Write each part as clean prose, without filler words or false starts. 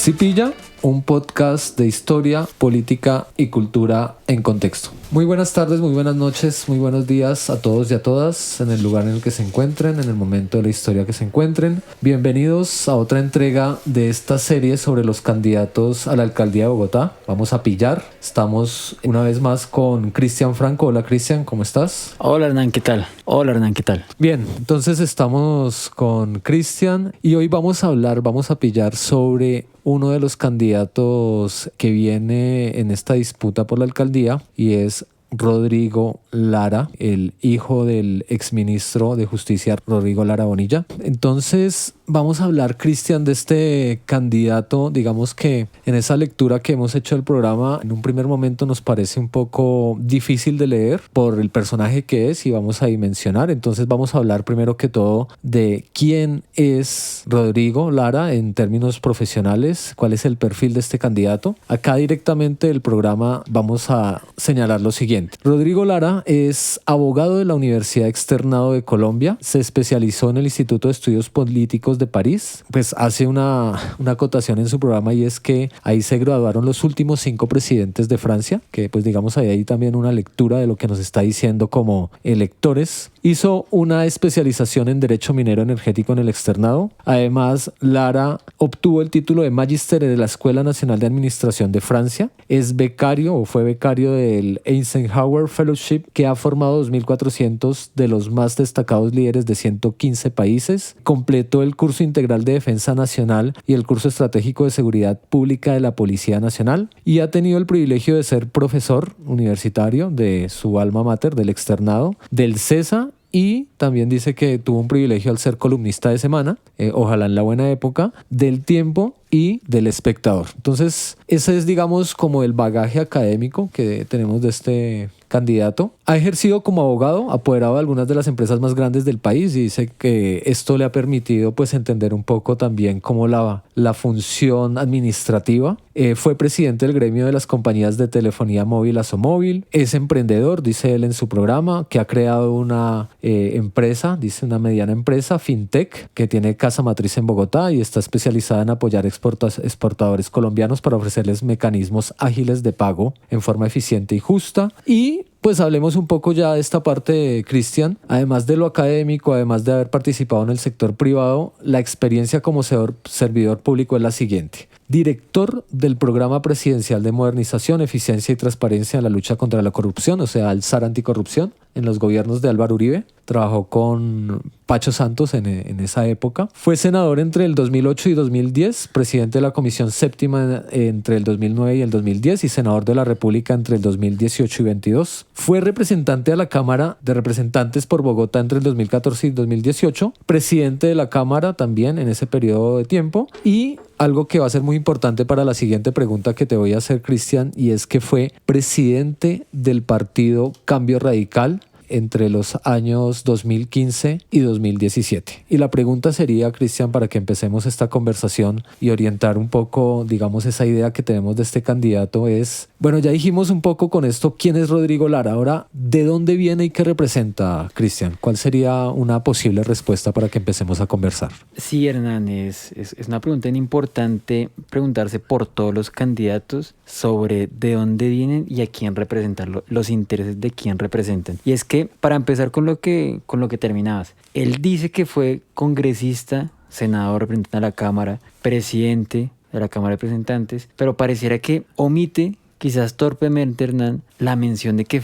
Si pilla, un podcast de historia, política y cultura en contexto. Muy buenas tardes, muy buenas noches, muy buenos días a todos y a todas en el lugar en el que se encuentren, en el momento de la historia que se encuentren. Bienvenidos a otra entrega de esta serie sobre los candidatos a la alcaldía de Bogotá. Vamos a pillar. Estamos una vez más con Cristian Franco. Hola Cristian, ¿cómo estás? Hola Hernán, ¿qué tal? Hola Hernán, ¿qué tal? Bien, entonces estamos con Cristian y hoy vamos a pillar sobre uno de los candidatos que viene en esta disputa por la alcaldía y es Rodrigo Lara, el hijo del exministro de Justicia Rodrigo Lara Bonilla. Entonces vamos a hablar, Cristian, de este candidato. Digamos que en esa lectura que hemos hecho del programa, en un primer momento nos parece un poco difícil de leer por el personaje que es y vamos a dimensionar. Entonces vamos a hablar primero que todo de quién es Rodrigo Lara en términos profesionales, cuál es el perfil de este candidato. Acá directamente del programa vamos a señalar lo siguiente. Rodrigo Lara es abogado de la Universidad Externado de Colombia, se especializó en el Instituto de Estudios Políticos de París. Pues hace una acotación en su programa y es que ahí se graduaron los últimos 5 presidentes de Francia, que pues digamos ahí hay también una lectura de lo que nos está diciendo como electores. Hizo una especialización en Derecho Minero Energético en el Externado. Además, Lara obtuvo el título de Magíster de la Escuela Nacional de Administración de Francia. Es becario o fue becario del Eisenhower Fellowship, que ha formado 2.400 de los más destacados líderes de 115 países. Completó el curso integral de Defensa Nacional y el curso estratégico de Seguridad Pública de la Policía Nacional y ha tenido el privilegio de ser profesor universitario de su alma mater, del Externado, del CESA. Y también dice que tuvo un privilegio al ser columnista de Semana, ojalá en la buena época, del Tiempo y del Espectador. Entonces, ese es, digamos, como el bagaje académico que tenemos de este candidato. Ha ejercido como abogado, apoderado de algunas de las empresas más grandes del país y dice que esto le ha permitido pues entender un poco también como la función administrativa. Fue presidente del gremio de las compañías de telefonía móvil Asomóvil. Es emprendedor, dice él en su programa, que ha creado una empresa, dice una mediana empresa, FinTech, que tiene casa matriz en Bogotá y está especializada en apoyar exportadores colombianos para ofrecerles mecanismos ágiles de pago en forma eficiente y justa. Y pues hablemos un poco ya de esta parte de Cristian. Además de lo académico, además de haber participado en el sector privado, la experiencia como servidor público es la siguiente. Director del Programa Presidencial de Modernización, Eficiencia y Transparencia en la Lucha contra la Corrupción, o sea, el SAR Anticorrupción, en los gobiernos de Álvaro Uribe. Trabajó con Pacho Santos en esa época. Fue senador entre el 2008 y 2010, presidente de la Comisión Séptima entre el 2009 y el 2010 y senador de la República entre el 2018 y 2022. Fue representante a la Cámara de Representantes por Bogotá entre el 2014 y 2018, presidente de la Cámara también en ese periodo de tiempo y algo que va a ser muy importante para la siguiente pregunta que te voy a hacer, Cristian, y es que fue presidente del partido Cambio Radical entre los años 2015 y 2017. Y la pregunta sería, Cristian, para que empecemos esta conversación y orientar un poco, digamos, esa idea que tenemos de este candidato es, bueno, ya dijimos un poco con esto quién es Rodrigo Lara. Ahora, ¿de dónde viene y qué representa, Cristian? ¿Cuál sería una posible respuesta para que empecemos a conversar? Sí, Hernán, es una pregunta importante preguntarse por todos los candidatos sobre de dónde vienen y a quién representan, los intereses de quién representan. Y es que para empezar con lo que terminabas, él dice que fue congresista, senador, representante de la Cámara, presidente de la Cámara de Representantes, pero pareciera que omite, quizás torpemente, Hernán, la mención de que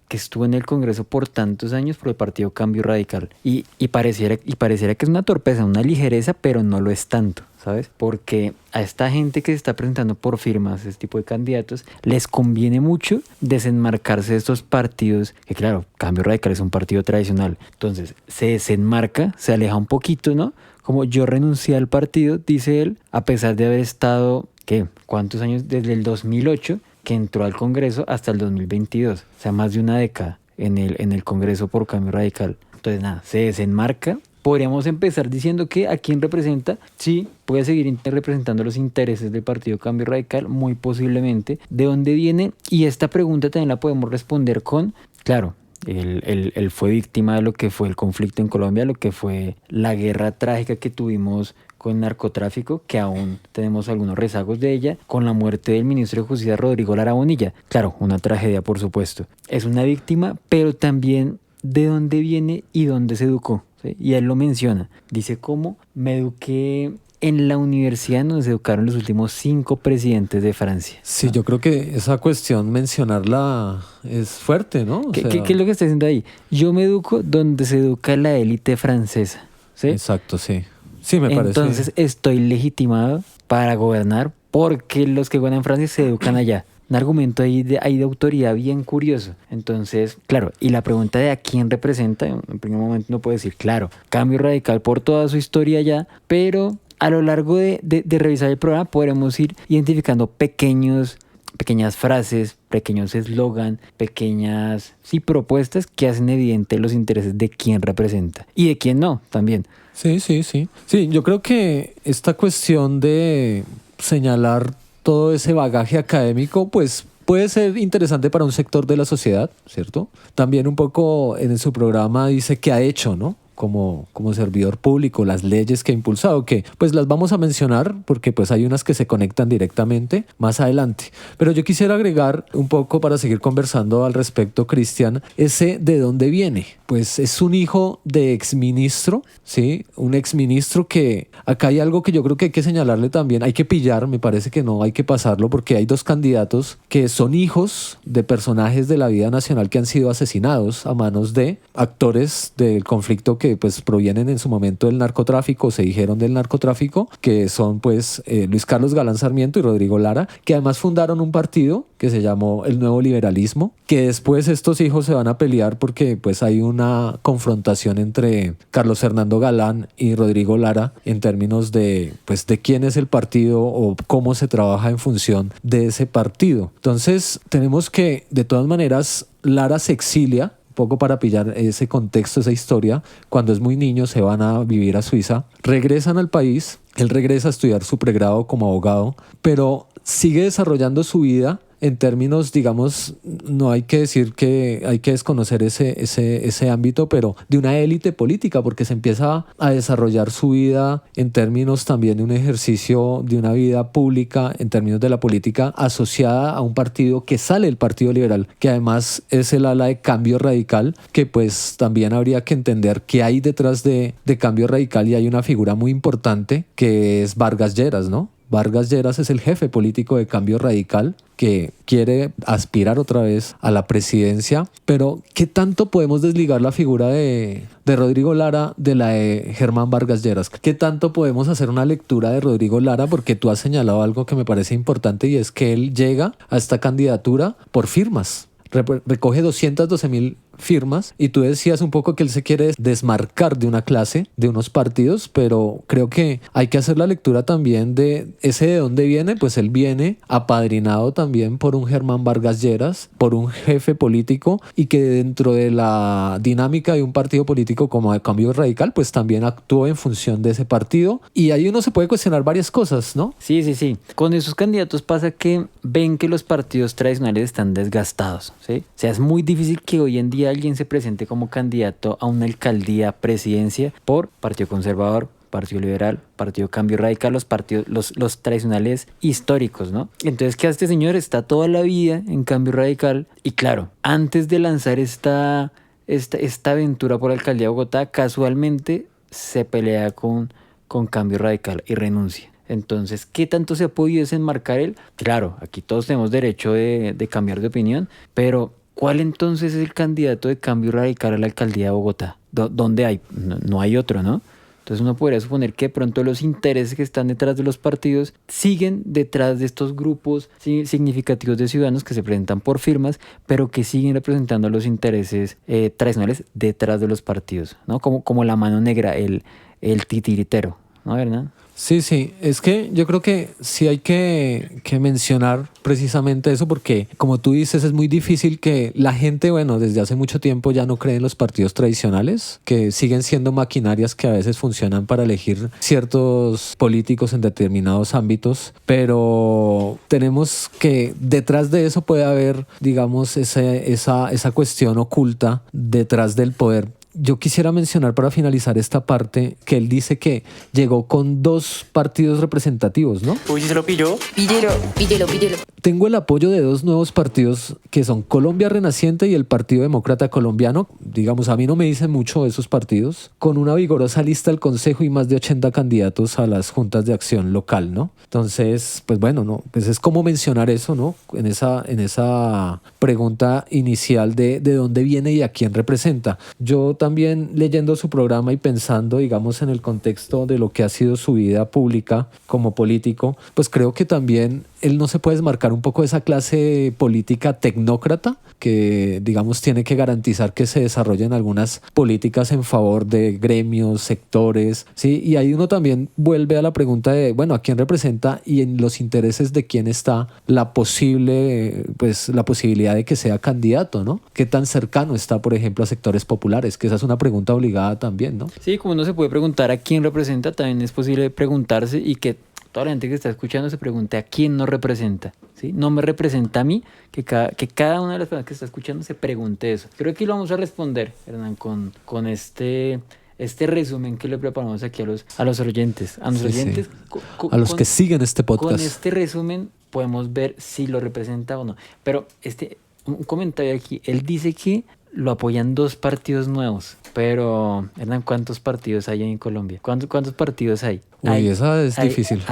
estuvo en el Congreso por tantos años por el partido Cambio Radical. Y pareciera que es una torpeza, una ligereza, pero no lo es tanto, ¿sabes? Porque a esta gente que se está presentando por firmas, este tipo de candidatos, les conviene mucho desenmarcarse de estos partidos, que claro, Cambio Radical es un partido tradicional. Entonces, se desenmarca, se aleja un poquito, ¿no? Como yo renuncié al partido, dice él, a pesar de haber estado, ¿qué? ¿Cuántos años? Desde el 2008 que entró al Congreso hasta el 2022, o sea, más de una década en el Congreso por Cambio Radical. Entonces, nada, se desenmarca. Podríamos empezar diciendo que a quién representa, sí, puede seguir representando los intereses del Partido Cambio Radical, muy posiblemente. ¿De dónde viene? Y esta pregunta también la podemos responder con, claro, él fue víctima de lo que fue el conflicto en Colombia, lo que fue la guerra trágica que tuvimos con el narcotráfico, que aún tenemos algunos rezagos de ella, con la muerte del ministro de Justicia Rodrigo Lara Bonilla. Claro, una tragedia, por supuesto. Es una víctima, pero también de dónde viene y dónde se educó, ¿sí? Y él lo menciona. Dice cómo me eduqué en la universidad donde se educaron los últimos 5 presidentes de Francia. Sí, yo creo que esa cuestión mencionarla es fuerte, ¿no? ¿Qué es lo que está diciendo ahí? Yo me educo donde se educa la élite francesa, ¿sí? Exacto, sí. Sí, me parece. Entonces estoy legitimado para gobernar porque los que gobiernan Francia se educan allá. Un argumento ahí de autoridad bien curioso. Entonces, claro, y la pregunta de a quién representa, en primer momento no puedo decir, claro, Cambio Radical por toda su historia allá, pero a lo largo de revisar el programa podremos ir identificando pequeñas frases, pequeños eslogan, pequeñas propuestas que hacen evidente los intereses de quién representa y de quién no también. Sí. Sí, yo creo que esta cuestión de señalar todo ese bagaje académico, pues puede ser interesante para un sector de la sociedad, ¿cierto? También un poco en su programa dice qué ha hecho, ¿no? Como servidor público, las leyes que ha impulsado, que pues las vamos a mencionar porque pues hay unas que se conectan directamente más adelante. Pero yo quisiera agregar un poco para seguir conversando al respecto, Cristian, ese de dónde viene. Pues es un hijo de exministro, ¿sí? Un exministro que acá hay algo que yo creo que hay que señalarle también, hay que pillar, me parece que no hay que pasarlo porque hay 2 candidatos que son hijos de personajes de la vida nacional que han sido asesinados a manos de actores del conflicto que pues provienen en su momento del narcotráfico, se dijeron del narcotráfico, que son pues Luis Carlos Galán Sarmiento y Rodrigo Lara, que además fundaron un partido que se llamó el Nuevo Liberalismo, que después estos hijos se van a pelear porque pues hay una confrontación entre Carlos Fernando Galán y Rodrigo Lara en términos de pues de quién es el partido o cómo se trabaja en función de ese partido. Entonces tenemos que de todas maneras Lara se exilia poco para pillar ese contexto, esa historia. Cuando es muy niño se van a vivir a Suiza, regresan al país, él regresa a estudiar su pregrado como abogado, pero sigue desarrollando su vida en términos, digamos, no hay que decir que hay que desconocer ese ámbito, pero de una élite política, porque se empieza a desarrollar su vida en términos también de un ejercicio de una vida pública, en términos de la política asociada a un partido que sale del Partido Liberal, que además es el ala de Cambio Radical, que pues también habría que entender qué hay detrás de Cambio Radical, y hay una figura muy importante que es Vargas Lleras, ¿no? Vargas Lleras es el jefe político de Cambio Radical que quiere aspirar otra vez a la presidencia, pero ¿qué tanto podemos desligar la figura de Rodrigo Lara de la de Germán Vargas Lleras? ¿Qué tanto podemos hacer una lectura de Rodrigo Lara? Porque tú has señalado algo que me parece importante y es que él llega a esta candidatura por firmas. Recoge 212,000 firmas y tú decías un poco que él se quiere desmarcar de una clase, de unos partidos, pero creo que hay que hacer la lectura también de ese de dónde viene. Pues él viene apadrinado también por un Germán Vargas Lleras, por un jefe político, y que dentro de la dinámica de un partido político como el Cambio Radical pues también actuó en función de ese partido, y ahí uno se puede cuestionar varias cosas, ¿no? Sí. Con esos candidatos pasa que ven que los partidos tradicionales están desgastados, ¿sí? O sea, es muy difícil que hoy en día alguien se presente como candidato a una alcaldía, presidencia, por Partido Conservador, Partido Liberal, Partido Cambio Radical, los partidos, los tradicionales históricos, ¿no? Entonces, ¿qué hace este señor? Está toda la vida en Cambio Radical, y claro, antes de lanzar esta aventura por la alcaldía de Bogotá, casualmente se pelea con Cambio Radical y renuncia. Entonces, ¿qué tanto se ha podido desenmarcar él? Claro, aquí todos tenemos derecho de cambiar de opinión, pero ¿cuál entonces es el candidato de Cambio Radical a la alcaldía de Bogotá? ¿Dónde hay? No hay otro, ¿no? Entonces uno podría suponer que de pronto los intereses que están detrás de los partidos siguen detrás de estos grupos significativos de ciudadanos que se presentan por firmas, pero que siguen representando los intereses tradicionales detrás de los partidos, ¿no? Como la mano negra, el titiritero, ¿no, Hernán? Sí, es que yo creo que sí hay que mencionar precisamente eso, porque como tú dices, es muy difícil que la gente, bueno, desde hace mucho tiempo ya no cree en los partidos tradicionales, que siguen siendo maquinarias que a veces funcionan para elegir ciertos políticos en determinados ámbitos, pero tenemos que detrás de eso puede haber, digamos, esa cuestión oculta detrás del poder yo quisiera mencionar para finalizar esta parte que él dice que llegó con 2 partidos representativos, ¿no? Uy, ¿se lo pilló? Píllelo. Tengo el apoyo de 2 nuevos partidos que son Colombia Renaciente y el Partido Demócrata Colombiano. Digamos, a mí no me dicen mucho esos partidos, con una vigorosa lista al Consejo y más de 80 candidatos a las juntas de acción local, ¿no? Entonces, pues bueno, no, pues es como mencionar eso, ¿no? En esa pregunta inicial de dónde viene y a quién representa. Yo también leyendo su programa y pensando, digamos, en el contexto de lo que ha sido su vida pública como político, pues creo que también él no se puede desmarcar un poco de esa clase política tecnócrata que, digamos, tiene que garantizar que se desarrollen algunas políticas en favor de gremios, sectores, ¿sí? Y ahí uno también vuelve a la pregunta de, bueno, ¿a quién representa y en los intereses de quién está la posibilidad de que sea candidato, ¿no? ¿Qué tan cercano está, por ejemplo, a sectores populares? Que esa es una pregunta obligada también, ¿no? Sí, como uno se puede preguntar a quién representa, también es posible preguntarse y que toda la gente que está escuchando se pregunte a quién nos representa, ¿sí? No me representa a mí, que cada una de las personas que está escuchando se pregunte eso. Creo que aquí lo vamos a responder, Hernán, con este resumen que le preparamos aquí a los oyentes. A los oyentes. A los que siguen este podcast. Con este resumen podemos ver si lo representa o no. Pero un comentario aquí, él dice que lo apoyan 2 partidos nuevos. Pero, Hernán, ¿cuántos partidos hay en Colombia? ¿Cuántos partidos hay? Uy, esa es difícil.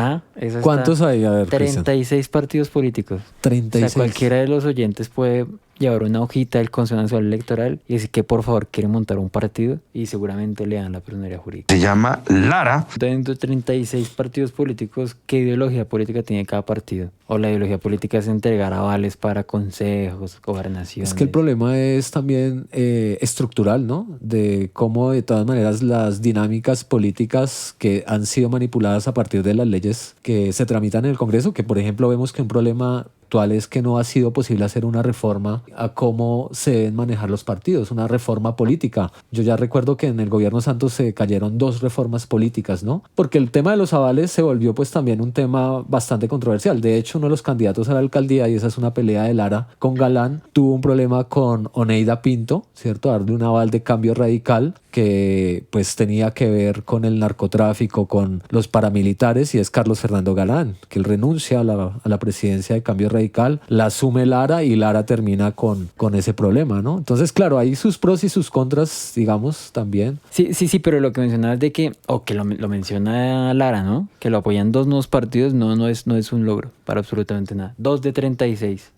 ¿Cuántos hay? A ver, 36 partidos políticos. 36. O sea, cualquiera de los oyentes puede llevar una hojita del Consejo Nacional Electoral y decir que por favor quiere montar un partido y seguramente le dan la personería jurídica. Se llama Lara. Dentro de 36 partidos políticos, ¿qué ideología política tiene cada partido? O la ideología política es entregar avales para consejos, gobernaciones. Es que el problema es también estructural, ¿no? De cómo de todas maneras las dinámicas políticas que han sido manipuladas a partir de las leyes que se tramitan en el Congreso, que por ejemplo vemos que un problema actual es que no ha sido posible hacer una reforma a cómo se deben manejar los partidos, una reforma política. Yo ya recuerdo que en el gobierno Santos se cayeron 2 reformas políticas, ¿no? Porque el tema de los avales se volvió pues también un tema bastante controversial. De hecho, uno de los candidatos a la alcaldía, y esa es una pelea de Lara con Galán, tuvo un problema con Oneida Pinto, ¿cierto? Darle un aval de Cambio Radical que pues tenía que ver con el narcotráfico, con los paramilitares, y es Carlos Fernando Galán, que él renuncia a la presidencia de Cambio Radical, la asume Lara y Lara termina con ese problema, ¿no? Entonces, claro, hay sus pros y sus contras, digamos, también. Sí, pero lo que mencionabas de que, o que lo menciona Lara, ¿no? Que lo apoyan 2 nuevos partidos, no es un logro para absolutamente nada. 2 de 36.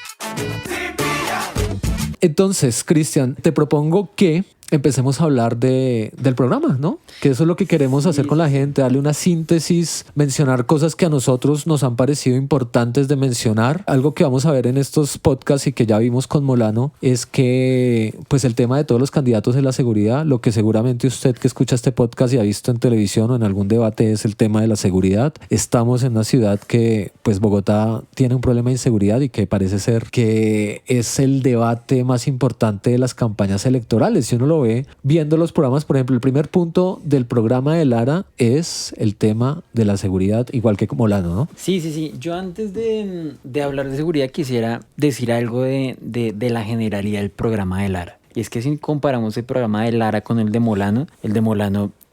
Entonces, Cristian, te propongo que empecemos a hablar del programa, ¿no? Que eso es lo que queremos hacer con la gente, darle una síntesis, mencionar cosas que a nosotros nos han parecido importantes de mencionar. Algo que vamos a ver en estos podcasts y que ya vimos con Molano es que pues el tema de todos los candidatos es la seguridad. Lo que seguramente usted que escucha este podcast y ha visto en televisión o en algún debate es el tema de la seguridad. Estamos en una ciudad que pues Bogotá tiene un problema de inseguridad y que parece ser que es el debate más importante de las campañas electorales. Si uno lo ve viendo los programas, por ejemplo, el primer punto del programa de Lara es el tema de la seguridad, igual que Molano, ¿no? Sí. Yo antes de hablar de seguridad quisiera decir algo de la generalidad del programa de Lara. Y es que si comparamos el programa de Lara con el de Molano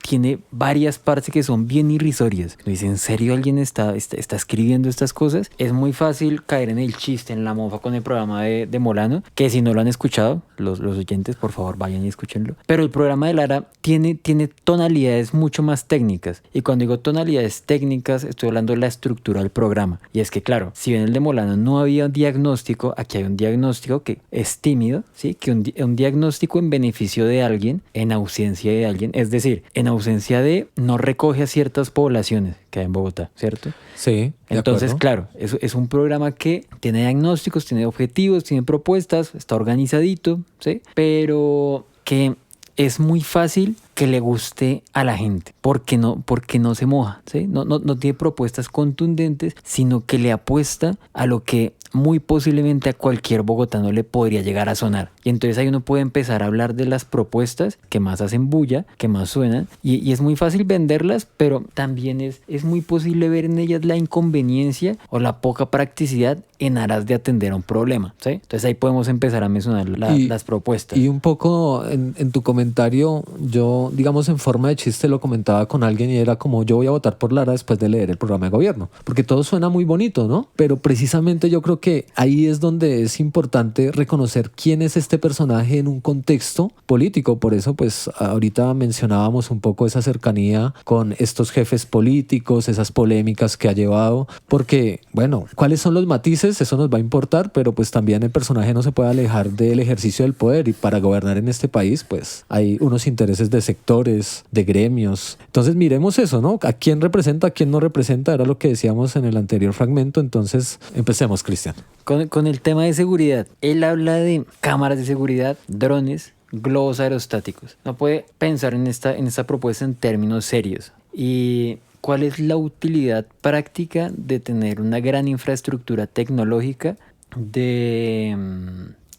tiene varias partes que son bien irrisorias. Dice, ¿en serio alguien está escribiendo estas cosas? Es muy fácil caer en el chiste, en la mofa con el programa de Molano, que si no lo han escuchado, los oyentes, por favor, vayan y escúchenlo. Pero el programa de Lara tiene tonalidades mucho más técnicas. Y cuando digo tonalidades técnicas, estoy hablando de la estructura del programa. Y es que, claro, si bien el de Molano no había un diagnóstico, aquí hay un diagnóstico que es tímido, ¿sí? Que un diagnóstico en beneficio de alguien, en ausencia de alguien. Es decir, en ausencia de, no recoge a ciertas poblaciones que hay en Bogotá, ¿cierto? Sí. Entonces, claro, es un programa que tiene diagnósticos, tiene objetivos, tiene propuestas, está organizadito, ¿sí? Pero que es muy fácil que le guste a la gente, porque no se moja, ¿sí? No tiene propuestas contundentes, sino que le apuesta a lo que muy posiblemente a cualquier bogotano le podría llegar a sonar. Y entonces ahí uno puede empezar a hablar de las propuestas que más hacen bulla, que más suenan, y es muy fácil venderlas, pero también es muy posible ver en ellas la inconveniencia o la poca practicidad en aras de atender a un problema, ¿sí? Entonces ahí podemos empezar a mencionar las propuestas. Y un poco en tu comentario, yo, digamos, en forma de chiste lo comentaba con alguien y era como: yo voy a votar por Lara después de leer el programa de gobierno, porque todo suena muy bonito, ¿no? Pero precisamente yo creo que ahí es donde es importante reconocer quién es este personaje en un contexto político. Por eso, pues, ahorita mencionábamos un poco esa cercanía con estos jefes políticos, esas polémicas que ha llevado, porque, bueno, ¿cuáles son los matices? Eso nos va a importar, pero pues también el personaje no se puede alejar del ejercicio del poder, y para gobernar en este país, pues, hay unos intereses de sectores, de gremios. Entonces, miremos eso, ¿no? ¿A quién representa, a quién no representa? Era lo que decíamos en el anterior fragmento. Entonces, empecemos, Cristian. Con el tema de seguridad, él habla de cámaras de seguridad, drones, globos aerostáticos. No puede pensar en esta propuesta en términos serios. ¿Y cuál es la utilidad práctica de tener una gran infraestructura tecnológica de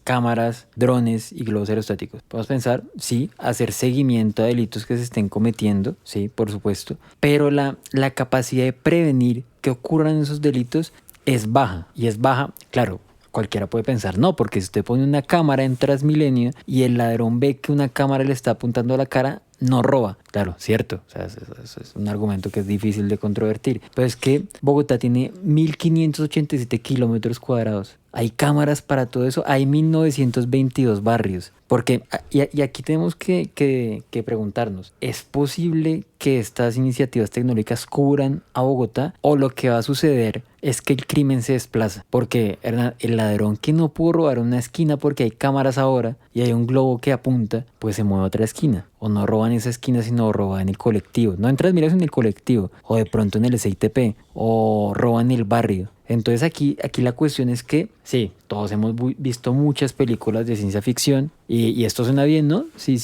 cámaras, drones y globos aerostáticos? Podemos pensar, sí, hacer seguimiento a delitos que se estén cometiendo, sí, por supuesto, pero la capacidad de prevenir que ocurran esos delitos es baja, y es baja, claro. Cualquiera puede pensar, no, porque si usted pone una cámara en Transmilenio y el ladrón ve que una cámara le está apuntando a la cara, no roba. Claro, cierto. O sea, eso es un argumento que es difícil de controvertir. Pero es que Bogotá tiene 1.587 kilómetros cuadrados. Hay cámaras para todo eso. Hay 1.922 barrios. Porque, y aquí tenemos que preguntarnos, ¿es posible que estas iniciativas tecnológicas cubran a Bogotá? ¿O lo que va a suceder es que el crimen se desplaza? Porque el ladrón que no pudo robar una esquina porque hay cámaras ahora y hay un globo que apunta, pues se mueve a otra esquina. O no roba en esa esquina, sino roba en el colectivo. No en Transmilenio, en el colectivo. O de pronto en el SITP. O roba en el barrio. Entonces aquí la cuestión es que, sí, todos hemos visto muchas películas de ciencia ficción y esto suena bien, ¿no? Sí,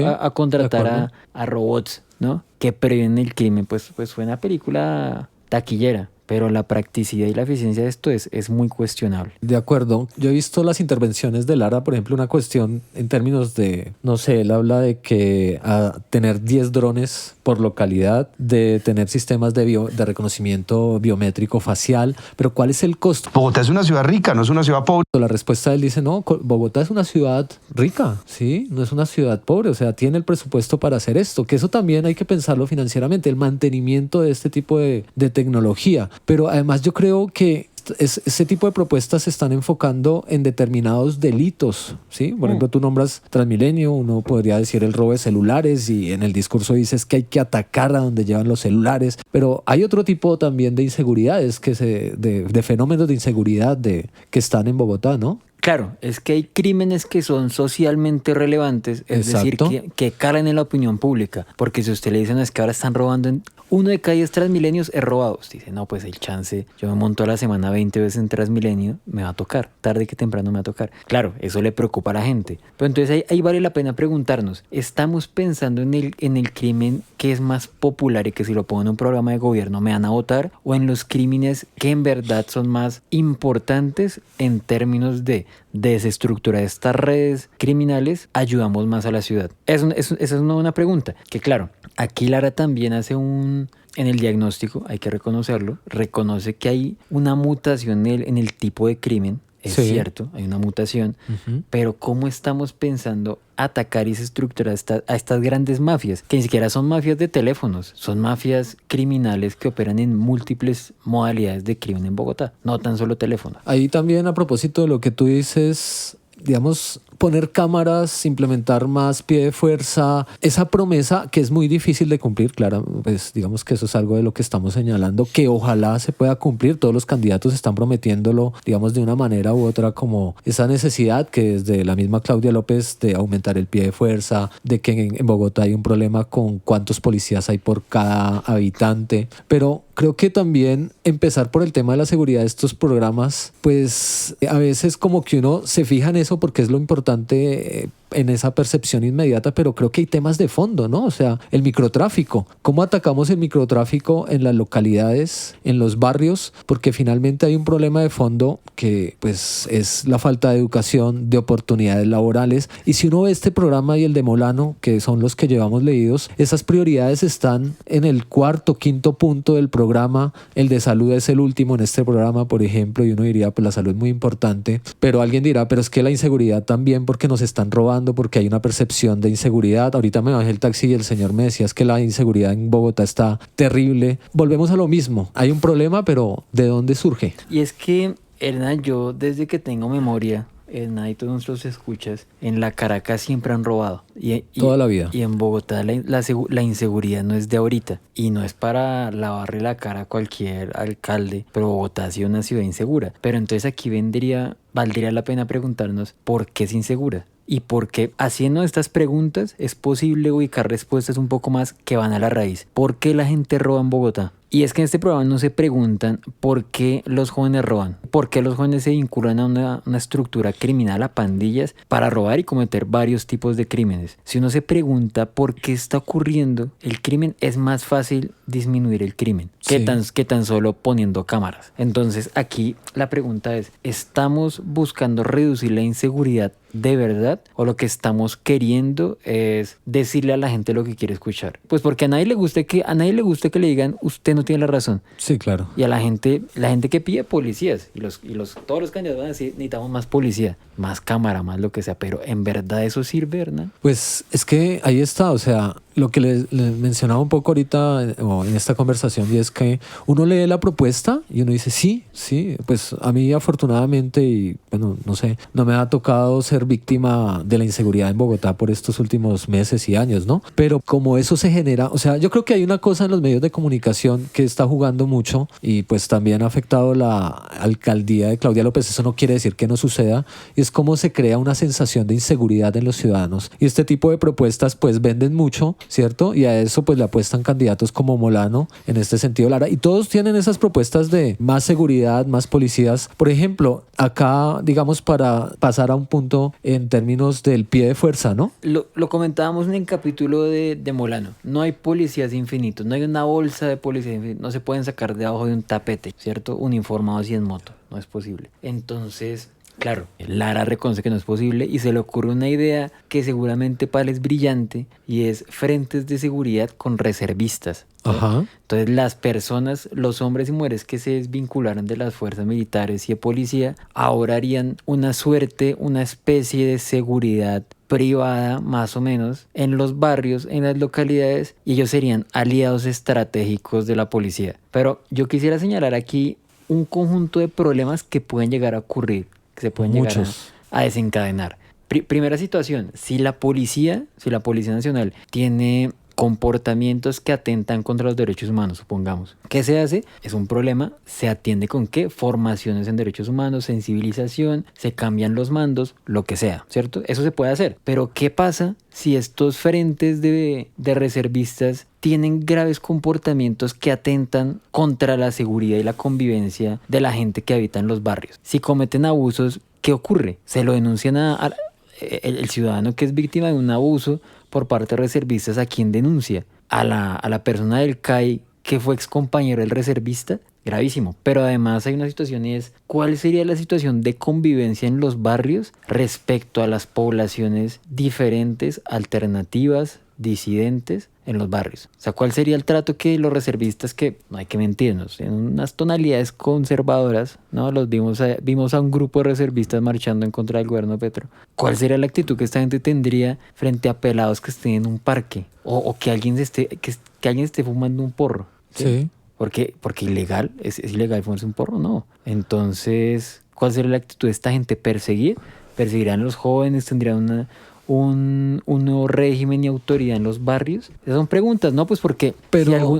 a contratar a robots, ¿no? Que previenen el crimen, pues fue una película taquillera. Pero la practicidad y la eficiencia de esto es muy cuestionable. De acuerdo. Yo he visto las intervenciones de Lara, por ejemplo, una cuestión en términos de, no sé, él habla de que a tener 10 drones por localidad, de tener sistemas de reconocimiento biométrico facial, pero ¿cuál es el costo? Bogotá es una ciudad rica, no es una ciudad pobre. La respuesta de él dice: no, Bogotá es una ciudad rica, ¿sí? No es una ciudad pobre, o sea, tiene el presupuesto para hacer esto, que eso también hay que pensarlo financieramente, el mantenimiento de este tipo de tecnología. Pero además yo creo que ese tipo de propuestas se están enfocando en determinados delitos, ¿sí? Por ejemplo, tú nombras Transmilenio, uno podría decir el robo de celulares, y en el discurso dices que hay que atacar a donde llevan los celulares, pero hay otro tipo también de inseguridades, de fenómenos de inseguridad que están en Bogotá, ¿no? Claro, es que hay crímenes que son socialmente relevantes, es Exacto. decir, que calan en la opinión pública, porque si usted le dice, no, es que ahora están robando, uno de cada 10 Transmilenios es robado. Usted dice, no, pues el chance, yo me monto a la semana 20 veces en Transmilenio, me va a tocar, tarde que temprano me va a tocar. Claro, eso le preocupa a la gente, pero entonces ahí vale la pena preguntarnos, ¿estamos pensando en el crimen que es más popular y que si lo pongo en un programa de gobierno me van a votar, o en los crímenes que en verdad son más importantes en términos de desestructurar estas redes criminales, ayudamos más a la ciudad? Esa es una buena pregunta, que claro, aquí Lara también hace en el diagnóstico, hay que reconocerlo, reconoce que hay una mutación en el tipo de crimen. Es cierto, hay una mutación, pero ¿cómo estamos pensando atacar y desestructurar a estas grandes mafias? Que ni siquiera son mafias de teléfonos, son mafias criminales que operan en múltiples modalidades de crimen en Bogotá, no tan solo teléfonos. Ahí también, a propósito de lo que tú dices, digamos, poner cámaras, implementar más pie de fuerza, esa promesa que es muy difícil de cumplir, claro, pues digamos que eso es algo de lo que estamos señalando, que ojalá se pueda cumplir. Todos los candidatos están prometiéndolo, digamos, de una manera u otra, como esa necesidad que desde la misma Claudia López de aumentar el pie de fuerza, de que en Bogotá hay un problema con cuántos policías hay por cada habitante, pero creo que también empezar por el tema de la seguridad de estos programas, pues a veces como que uno se fija en eso porque es lo importante en esa percepción inmediata, pero creo que hay temas de fondo, ¿no? O sea, el microtráfico. ¿Cómo atacamos el microtráfico en las localidades, en los barrios? Porque finalmente hay un problema de fondo que pues es la falta de educación, de oportunidades laborales. Y si uno ve este programa y el de Molano, que son los que llevamos leídos, esas prioridades están en el cuarto, quinto punto del programa. El de salud es el último en este programa, por ejemplo, y uno diría, pues la salud es muy importante, pero alguien dirá, pero es que la inseguridad también, porque nos están robando, porque hay una percepción de inseguridad. Ahorita me bajé el taxi y el señor me decía, es que la inseguridad en Bogotá está terrible. Volvemos a lo mismo, hay un problema, pero ¿de dónde surge? Y es que, Hernán, yo desde que tengo memoria, Hernán y todos nuestros escuchas, en la Caracas siempre han robado. Toda la vida. Y en Bogotá la inseguridad no es de ahorita. Y no es para lavarle la cara a cualquier alcalde, pero Bogotá ha sido una ciudad insegura. Pero entonces aquí valdría la pena preguntarnos por qué es insegura. Y porque haciendo estas preguntas es posible ubicar respuestas un poco más que van a la raíz. ¿Por qué la gente roba en Bogotá? Y es que en este programa no se preguntan por qué los jóvenes roban, por qué los jóvenes se vinculan a una estructura criminal, a pandillas, para robar y cometer varios tipos de crímenes. Si uno se pregunta por qué está ocurriendo el crimen, es más fácil disminuir el crimen que tan solo poniendo cámaras. Entonces aquí la pregunta es, ¿estamos buscando reducir la inseguridad de verdad? ¿O lo que estamos queriendo es decirle a la gente lo que quiere escuchar? Pues porque a nadie le gusta que le digan, usted no tiene la razón. Sí, claro. Y a la gente que pide policías, todos los candidatos van a decir, necesitamos más policía, más cámara, más lo que sea, pero ¿en verdad eso sirve, verdad? Pues es que ahí está, o sea, lo que les mencionaba un poco ahorita o en esta conversación, y es que uno lee la propuesta y uno dice, sí, pues a mí afortunadamente, y bueno, no sé, no me ha tocado ser víctima de la inseguridad en Bogotá por estos últimos meses y años, ¿no? Pero como eso se genera, o sea, yo creo que hay una cosa en los medios de comunicación que está jugando mucho y pues también ha afectado la alcaldía de Claudia López. Eso no quiere decir que no suceda, y es cómo se crea una sensación de inseguridad en los ciudadanos, y este tipo de propuestas pues venden mucho, ¿cierto? Y a eso pues le apuestan candidatos como Molano, en este sentido Lara, y todos tienen esas propuestas de más seguridad, más policías. Por ejemplo, acá, digamos, para pasar a un punto en términos del pie de fuerza, ¿no? Lo comentábamos en el capítulo de Molano. No hay policías infinitos, no hay una bolsa de policías infinitos, no se pueden sacar debajo de un tapete, ¿cierto? Uniformados y en moto, no es posible. Entonces, claro, Lara reconoce que no es posible y se le ocurre una idea que seguramente para él es brillante, y es frentes de seguridad con reservistas. Ajá. Entonces las personas, los hombres y mujeres que se desvincularon de las fuerzas militares y de policía, ahora harían una especie de seguridad privada, más o menos, en los barrios, en las localidades, y ellos serían aliados estratégicos de la policía. Pero yo quisiera señalar aquí un conjunto de problemas que pueden llegar a ocurrir, que se pueden llegar a desencadenar. Primera situación, si la Policía Nacional tiene comportamientos que atentan contra los derechos humanos, supongamos. ¿Qué se hace? Es un problema. ¿Se atiende con qué? Formaciones en derechos humanos, sensibilización, se cambian los mandos, lo que sea, ¿cierto? Eso se puede hacer. Pero ¿qué pasa si estos frentes de reservistas tienen graves comportamientos que atentan contra la seguridad y la convivencia de la gente que habita en los barrios? Si cometen abusos, ¿qué ocurre? Se lo denuncian el ciudadano que es víctima de un abuso por parte de reservistas. ¿A quién denuncia? A la persona del CAI que fue excompañero del reservista. Gravísimo. Pero además hay una situación, y es ¿cuál sería la situación de convivencia en los barrios respecto a las poblaciones diferentes, alternativas, disidentes en los barrios? O sea, ¿cuál sería el trato que los reservistas, que no hay que mentirnos, en unas tonalidades conservadoras, ¿no? Vimos a un grupo de reservistas marchando en contra del gobierno de Petro. ¿Cuál sería la actitud que esta gente tendría frente a pelados que estén en un parque? O que alguien esté fumando un porro. Sí. Porque es ilegal fumarse un porro, ¿no? Entonces, ¿cuál sería la actitud de esta gente? ¿Perseguirán a los jóvenes? ¿Tendrían un nuevo régimen y autoridad en los barrios? Esas son preguntas, ¿no? Pues porque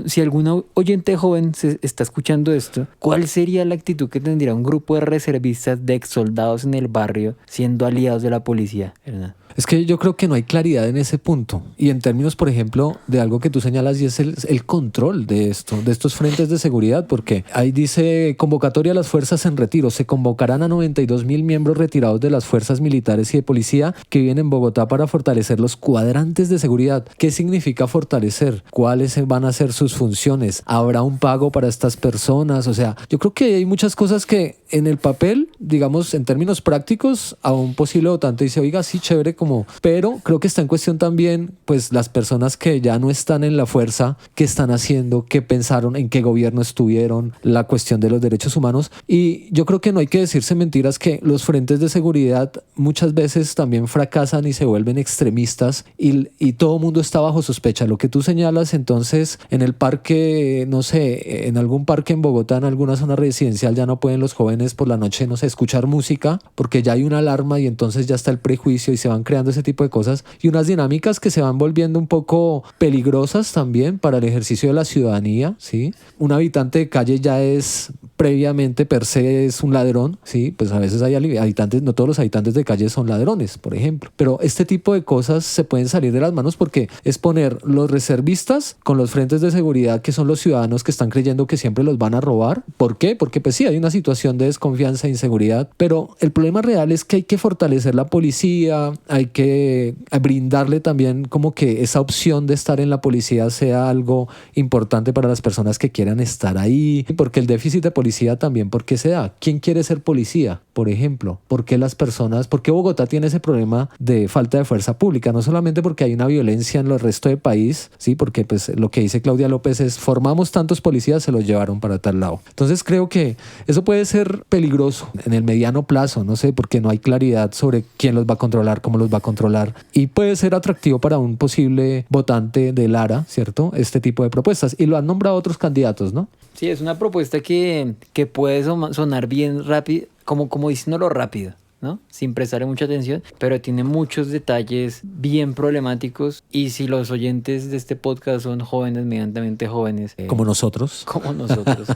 si algún oyente joven se está escuchando esto, ¿cuál sería la actitud que tendría un grupo de reservistas, de exsoldados en el barrio, siendo aliados de la policía, ¿verdad? Es que yo creo que no hay claridad en ese punto. Y en términos, por ejemplo, de algo que tú señalas y es el control de esto, de estos frentes de seguridad, porque ahí dice convocatoria a las fuerzas en retiro. Se convocarán a 92.000 miembros retirados de las fuerzas militares y de policía que viven en Bogotá para fortalecer los cuadrantes de seguridad. ¿Qué significa fortalecer? ¿Cuáles van a ser sus funciones? ¿Habrá un pago para estas personas? O sea, yo creo que hay muchas cosas que en el papel, digamos, en términos prácticos, a un posible votante dice, oiga, sí, chévere, pero creo que está en cuestión también, pues, las personas que ya no están en la fuerza, qué están haciendo, qué pensaron, en qué gobierno estuvieron, la cuestión de los derechos humanos. Y yo creo que no hay que decirse mentiras que los frentes de seguridad muchas veces también fracasan y se vuelven extremistas y todo el mundo está bajo sospecha. Lo que tú señalas, entonces, en el parque, no sé, en algún parque en Bogotá, en alguna zona residencial, ya no pueden los jóvenes por la noche, no sé, escuchar música porque ya hay una alarma y entonces ya está el prejuicio y se van creando ese tipo de cosas y unas dinámicas que se van volviendo un poco peligrosas también para el ejercicio de la ciudadanía, ¿sí? Un habitante de calle ya es previamente per se es un ladrón, ¿sí? Pues a veces hay habitantes, no todos los habitantes de calle son ladrones, por ejemplo, pero este tipo de cosas se pueden salir de las manos porque es poner los reservistas con los frentes de seguridad que son los ciudadanos que están creyendo que siempre los van a robar. ¿Por qué? Porque pues sí, hay una situación de desconfianza e inseguridad, pero el problema real es que hay que fortalecer la policía, hay que brindarle también como que esa opción de estar en la policía sea algo importante para las personas que quieran estar ahí, porque el déficit de policía también, ¿por qué se da? ¿Quién quiere ser policía, por ejemplo? ¿Por qué por qué Bogotá tiene ese problema de falta de fuerza pública? No solamente porque hay una violencia en el resto del país, ¿sí? Porque pues lo que dice Claudia López es, formamos tantos policías, se los llevaron para tal lado. Entonces creo que eso puede ser peligroso en el mediano plazo, no sé, porque no hay claridad sobre quién los va a controlar, cómo los va a controlar, y puede ser atractivo para un posible votante de Lara, ¿cierto? Este tipo de propuestas, y lo han nombrado otros candidatos, ¿no? Sí, es una propuesta que puede sonar bien rápido, como diciéndolo rápido, ¿no? Sin prestarle mucha atención, pero tiene muchos detalles bien problemáticos y si los oyentes de este podcast son jóvenes, medianamente jóvenes. Como nosotros. Como nosotros,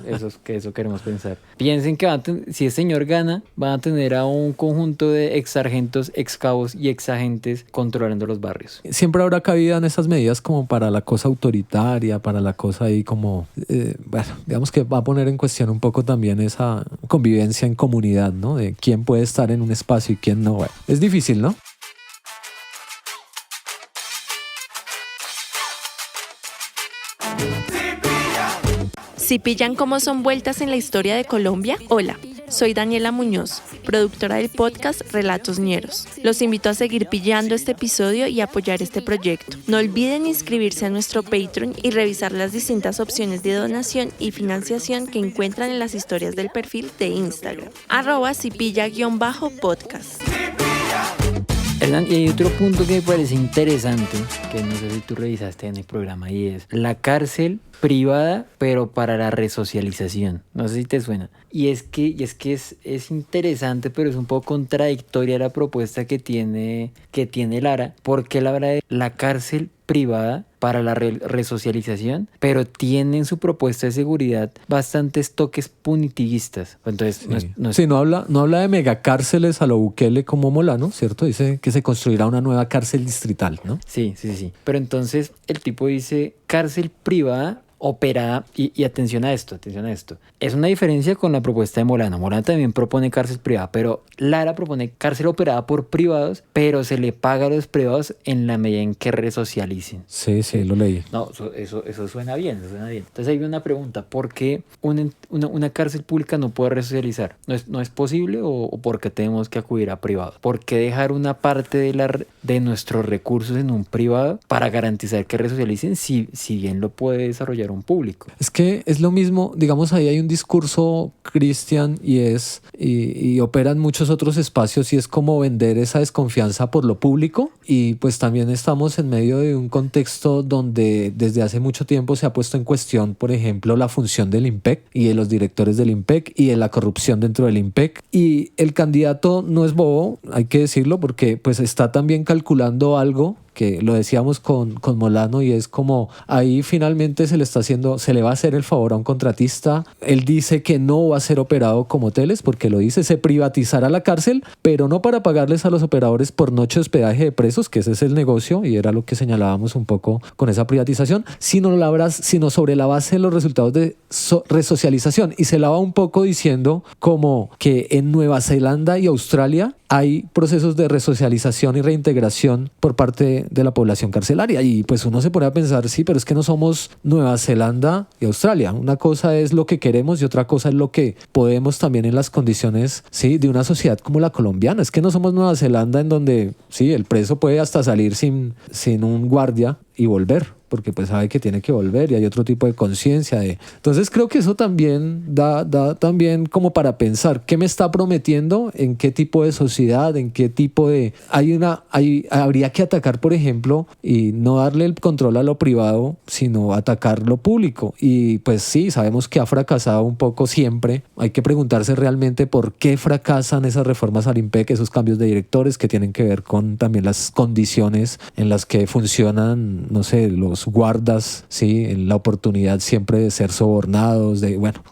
eso queremos pensar. Piensen que si el señor gana, van a tener a un conjunto de exsargentos, excabos y exagentes controlando los barrios. Siempre habrá cabida en esas medidas como para la cosa autoritaria, para la cosa ahí como, bueno, digamos que va a poner en cuestión un poco también esa convivencia en comunidad, ¿no? De quién puede estar en un espacio y quién no. Bueno, es difícil, ¿no? ¿Si pillan cómo son vueltas en la historia de Colombia? Hola, soy Daniela Muñoz, productora del podcast Relatos Ñeros. Los invito a seguir pillando este episodio y apoyar este proyecto. No olviden inscribirse a nuestro Patreon y revisar las distintas opciones de donación y financiación que encuentran en las historias del perfil de Instagram, @sipilla_podcast. Hernán, y hay otro punto que me parece interesante, que no sé si tú revisaste en el programa, y es la cárcel privada, pero para la resocialización. No sé si te suena. Y es que es interesante, pero es un poco contradictoria la propuesta que tiene Lara, porque él habla de la cárcel privada para la resocialización, pero tiene en su propuesta de seguridad bastantes toques punitivistas. Entonces, sí. No habla de megacárceles a lo Bukele como Molano, ¿cierto? Dice que se construirá una nueva cárcel distrital, ¿no? Sí. Pero entonces el tipo dice cárcel privada operada, y atención a esto, es una diferencia con la propuesta de Molano. Molano también propone cárcel privada, pero Lara propone cárcel operada por privados, pero se le paga a los privados en la medida en que resocialicen. Sí, lo leí. No, eso suena bien, Entonces hay una pregunta, ¿por qué una cárcel pública no puede resocializar? ¿No es posible o por qué tenemos que acudir a privados? ¿Por qué dejar una parte de nuestros recursos en un privado para garantizar que resocialicen si bien lo puede desarrollar un público? Es que es lo mismo, digamos, ahí hay un discurso cristian y operan muchos otros espacios y es como vender esa desconfianza por lo público, y pues también estamos en medio de un contexto donde desde hace mucho tiempo se ha puesto en cuestión, por ejemplo, la función del IMPEC y de los directores del IMPEC y de la corrupción dentro del IMPEC, y el candidato no es bobo, hay que decirlo, porque pues está también calculando algo que lo decíamos con Molano, y es como ahí finalmente se le va a hacer el favor a un contratista. Él dice que no va a ser operado como hoteles, porque lo dice, se privatizará la cárcel, pero no para pagarles a los operadores por noche de hospedaje de presos, que ese es el negocio, y era lo que señalábamos un poco con esa privatización, sino sobre la base de los resultados de resocialización. Y se lava un poco diciendo como que en Nueva Zelanda y Australia hay procesos de resocialización y reintegración por parte de la población carcelaria. Y pues uno se pone a pensar, sí, pero es que no somos Nueva Zelanda y Australia. Una cosa es lo que queremos y otra cosa es lo que podemos también en las condiciones, sí, de una sociedad como la colombiana. Es que no somos Nueva Zelanda, en donde sí, el preso puede hasta salir sin un guardia y volver, porque pues sabe que tiene que volver, y hay otro tipo de conciencia entonces creo que eso también da también como para pensar qué me está prometiendo, en qué tipo de sociedad, en qué tipo de habría que atacar, por ejemplo, y no darle el control a lo privado, sino atacar lo público. Y pues sí, sabemos que ha fracasado un poco siempre. Hay que preguntarse realmente por qué fracasan esas reformas al IMPEC, esos cambios de directores que tienen que ver con también las condiciones en las que funcionan, no sé, los guardas, sí, la oportunidad siempre de ser sobornados,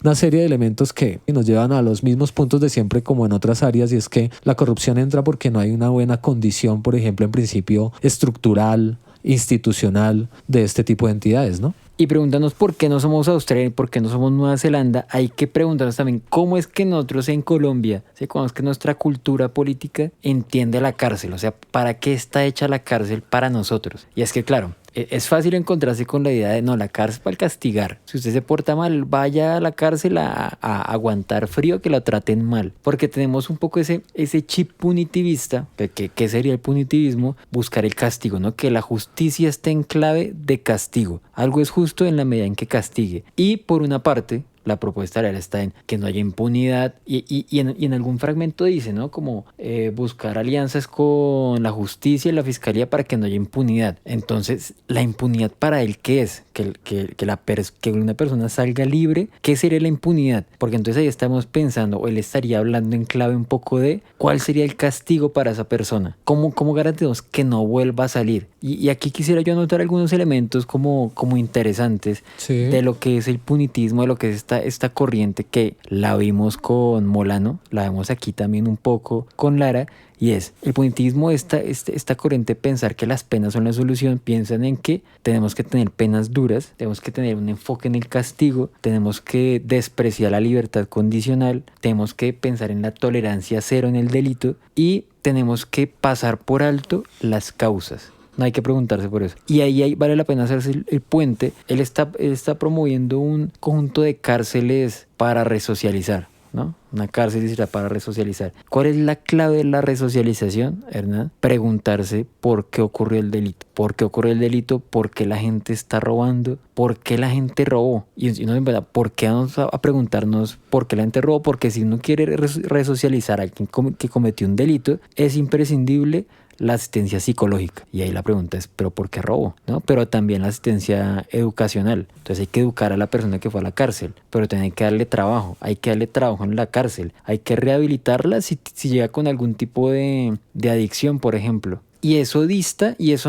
una serie de elementos que nos llevan a los mismos puntos de siempre como en otras áreas, y es que la corrupción entra porque no hay una buena condición, por ejemplo, en principio estructural, institucional de este tipo de entidades, ¿no? Y preguntarnos por qué no somos Australia y por qué no somos Nueva Zelanda. Hay que preguntarnos también cómo es que nosotros en Colombia, ¿sí? Cómo es que nuestra cultura política entiende la cárcel, o sea, ¿para qué está hecha la cárcel para nosotros? Y es que claro, es fácil encontrarse con la idea de no, la cárcel para castigar. Si usted se porta mal, vaya a la cárcel a aguantar frío, que la traten mal. Porque tenemos un poco ese chip punitivista, que sería el punitivismo, buscar el castigo, ¿no? Que la justicia esté en clave de castigo. Algo es justo en la medida en que castigue. Y por una parte, la propuesta real está en que no haya impunidad y en algún fragmento dice, ¿no? Como buscar alianzas con la justicia y la fiscalía para que no haya impunidad. Entonces, ¿la impunidad para él qué es? Que una persona salga libre. ¿Qué sería la impunidad? Porque entonces ahí estamos pensando, o él estaría hablando en clave un poco de cuál sería el castigo para esa persona. ¿Cómo garantizamos que no vuelva a salir? Y aquí quisiera yo anotar algunos elementos como interesantes, sí, de lo que es el punitismo, de lo que es esta corriente que la vimos con Molano, la vemos aquí también un poco con Lara, y es el punitivismo, esta corriente de pensar que las penas son la solución. Piensan en que tenemos que tener penas duras, tenemos que tener un enfoque en el castigo, tenemos que despreciar la libertad condicional, tenemos que pensar en la tolerancia cero en el delito y tenemos que pasar por alto las causas. No hay que preguntarse por eso. Y ahí vale la pena hacerse el puente. Él está promoviendo un conjunto de cárceles para resocializar, ¿no? Una cárcel será para resocializar. ¿Cuál es la clave de la resocialización, Hernán? Preguntarse por qué ocurrió el delito. ¿Por qué ocurrió el delito? ¿Por qué la gente está robando? ¿Por qué la gente robó? Y no, en verdad, ¿por qué vamos a preguntarnos por qué la gente robó? Porque si uno quiere resocializar a alguien que cometió un delito, es imprescindible la asistencia psicológica. Y ahí la pregunta es, ¿pero por qué robo? ¿No? Pero también la asistencia educacional. Entonces hay que educar a la persona que fue a la cárcel, pero también hay que darle trabajo. Hay que darle trabajo en la cárcel. Hay que rehabilitarla si llega con algún tipo de adicción, por ejemplo. Y eso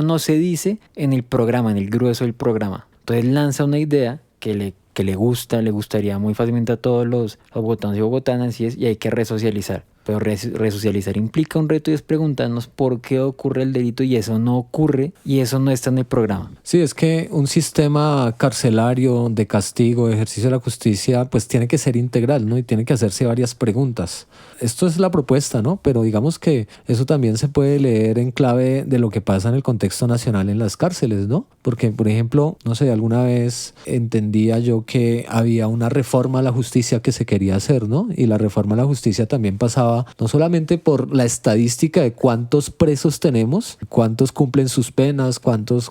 no se dice en el programa, en el grueso del programa. Entonces lanza una idea que le gustaría muy fácilmente a todos los bogotanos y bogotanas, y hay que resocializar. Pero resocializar implica un reto, y es preguntarnos por qué ocurre el delito, y eso no ocurre y eso no está en el programa. Sí, es que un sistema carcelario de castigo, de ejercicio de la justicia, pues tiene que ser integral, ¿no? Y tiene que hacerse varias preguntas. Esto es la propuesta, ¿no? Pero digamos que eso también se puede leer en clave de lo que pasa en el contexto nacional en las cárceles, ¿no? Porque, por ejemplo, no sé, alguna vez entendía yo que había una reforma a la justicia que se quería hacer, ¿no? Y la reforma a la justicia también pasaba no solamente por la estadística de cuántos presos tenemos, cuántos cumplen sus penas,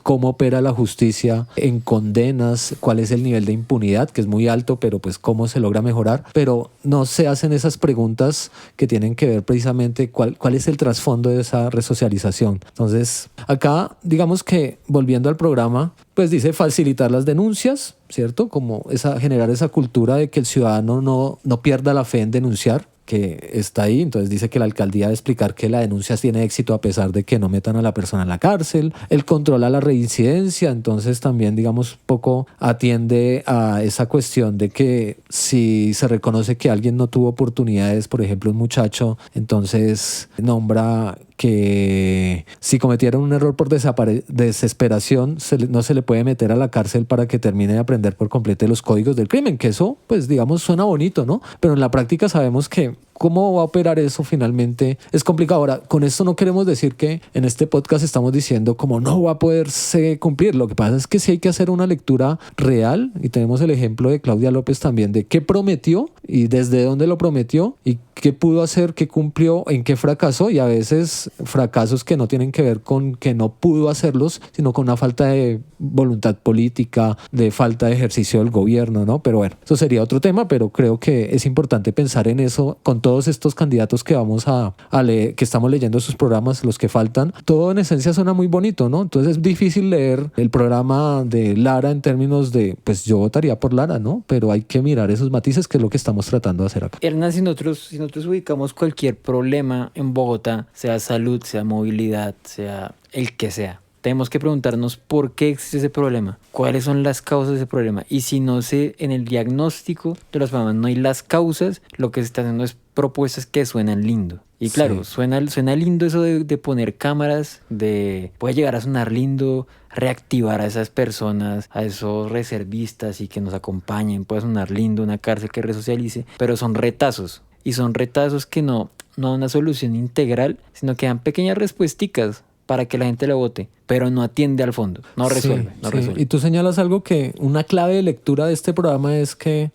cómo opera la justicia en condenas, cuál es el nivel de impunidad, que es muy alto, pero pues cómo se logra mejorar. Pero no se hacen esas preguntas que tienen que ver precisamente cuál es el trasfondo de esa resocialización. Entonces, acá, digamos que volviendo al programa, pues dice facilitar las denuncias, ¿cierto? Como generar esa cultura de que el ciudadano no pierda la fe en denunciar. que está ahí. Entonces dice que la alcaldía debe explicar que la denuncia tiene éxito a pesar de que no metan a la persona en la cárcel. El control a la reincidencia, entonces también, digamos, poco atiende a esa cuestión de que si se reconoce que alguien no tuvo oportunidades, por ejemplo, un muchacho, entonces nombra que si cometieron un error por desesperación, no se le puede meter a la cárcel para que termine de aprender por completo los códigos del crimen, que eso, pues digamos, suena bonito, ¿no? Pero en la práctica sabemos que cómo va a operar eso finalmente es complicado. Ahora, con esto no queremos decir que en este podcast estamos diciendo como no va a poderse cumplir. Lo que pasa es que sí hay que hacer una lectura real, y tenemos el ejemplo de Claudia López también de qué prometió y desde dónde lo prometió y qué pudo hacer, qué cumplió, en qué fracasó, y a veces fracasos que no tienen que ver con que no pudo hacerlos, sino con una falta de voluntad política, de falta de ejercicio del gobierno, ¿no? Pero bueno, eso sería otro tema, pero creo que es importante pensar en eso con todos estos candidatos que vamos a leer, que estamos leyendo sus programas, los que faltan. Todo en esencia suena muy bonito, ¿no? Entonces es difícil leer el programa de Lara en términos de, pues yo votaría por Lara, ¿no? Pero hay que mirar esos matices, que es lo que estamos tratando de hacer acá. Hernán, si nosotros ubicamos cualquier problema en Bogotá, sea salud, sea movilidad, sea el que sea, tenemos que preguntarnos por qué existe ese problema, cuáles son las causas de ese problema. Y si no sé, en el diagnóstico de los problemas no hay las causas, lo que se está haciendo es propuestas que suenan lindo. Y claro, Sí. suena lindo eso de poner cámaras, puede llegar a sonar lindo reactivar a esas personas, a esos reservistas y que nos acompañen, puede sonar lindo una cárcel que resocialice, pero son retazos. Y son retazos que no dan una solución integral, sino que dan pequeñas respuesticas para que la gente lo vote, pero no atiende al fondo, no resuelve, Sí, no sí. resuelve. Y tú señalas algo que una clave de lectura de este programa es que,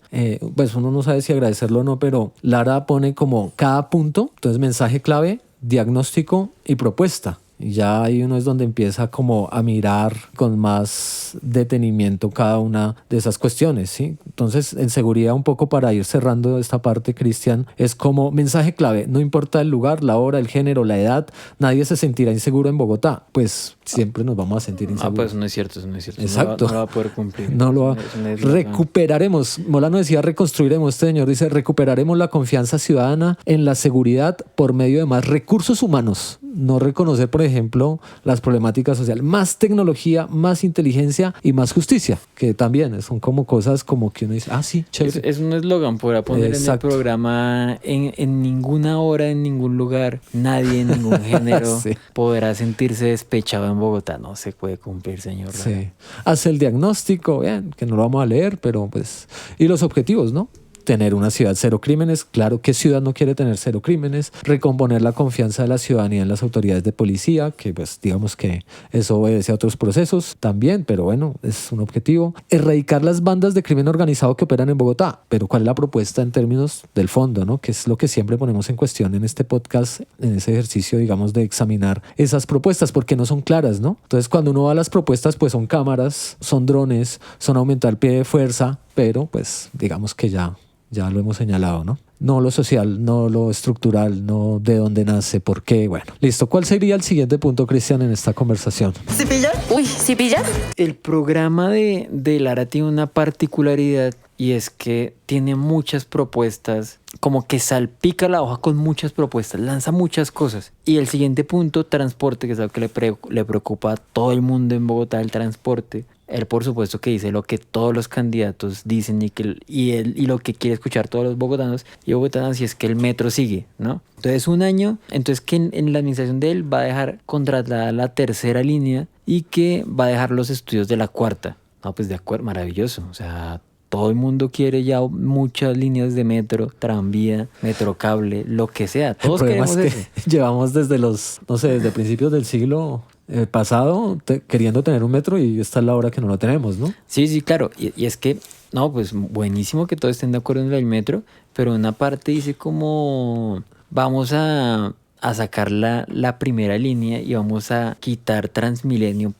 pues uno no sabe si agradecerlo o no, pero Lara pone como cada punto, entonces mensaje clave, diagnóstico y propuesta. Y ya ahí uno es donde empieza como a mirar con más detenimiento cada una de esas cuestiones, ¿sí? Entonces, en seguridad, un poco para ir cerrando esta parte, Cristian, es como mensaje clave, no importa el lugar, la hora, el género, la edad, nadie se sentirá inseguro en Bogotá. Pues siempre nos vamos a sentir inseguros. Pues eso no es cierto, eso no es cierto. Exacto. No lo va a poder cumplir. No lo va. Recuperaremos, Molano decía reconstruiremos, este señor dice recuperaremos la confianza ciudadana en la seguridad por medio de más recursos humanos, no reconocer, por ejemplo, las problemáticas sociales, más tecnología, más inteligencia y más justicia, que también son como cosas como que uno dice, sí, chévere. Es un eslogan, podrá poner Exacto. en el programa, en ninguna hora, en ningún lugar, nadie en ningún género Sí. podrá sentirse despechado en Bogotá. No se puede cumplir, señor. Sí. Hace el diagnóstico, bien, que no lo vamos a leer, pero pues... Y los objetivos, ¿no? Tener una ciudad cero crímenes, claro, ¿qué ciudad no quiere tener cero crímenes? Recomponer la confianza de la ciudadanía en las autoridades de policía, que pues digamos que eso obedece a otros procesos también, pero bueno, es un objetivo. Erradicar las bandas de crimen organizado que operan en Bogotá, pero ¿cuál es la propuesta en términos del fondo, ¿no? Que es lo que siempre ponemos en cuestión en este podcast, en ese ejercicio, digamos, de examinar esas propuestas, porque no son claras, ¿no? Entonces, cuando uno va a las propuestas, pues son cámaras, son drones, son aumentar el pie de fuerza, pero pues digamos que ya lo hemos señalado, ¿no? No lo social, no lo estructural, no de dónde nace, por qué. Bueno, listo. ¿Cuál sería el siguiente punto, Cristian, en esta conversación? ¿Sí pilla? Uy, ¿sí pilla? El programa de Lara tiene una particularidad y es que tiene muchas propuestas, como que salpica la hoja con muchas propuestas, lanza muchas cosas. Y el siguiente punto, transporte, que es algo que le preocupa a todo el mundo en Bogotá, el transporte. Él, por supuesto, que dice lo que todos los candidatos dicen y lo que quiere escuchar todos los bogotanos y bogotanas, y es que el metro sigue, ¿no? Entonces, un año, entonces que en la administración de él va a dejar contratada la tercera línea y que va a dejar los estudios de la cuarta. No, pues de acuerdo, maravilloso. O sea, todo el mundo quiere ya muchas líneas de metro, tranvía, metrocable, lo que sea. Todos El problema queremos es que eso. llevamos desde principios del siglo pasado queriendo tener un metro y esta es la hora que no lo tenemos, ¿no? Sí, claro. Y es que, no, pues buenísimo que todos estén de acuerdo en el metro, pero una parte dice como vamos a sacar la primera línea y vamos a quitar Transmilenio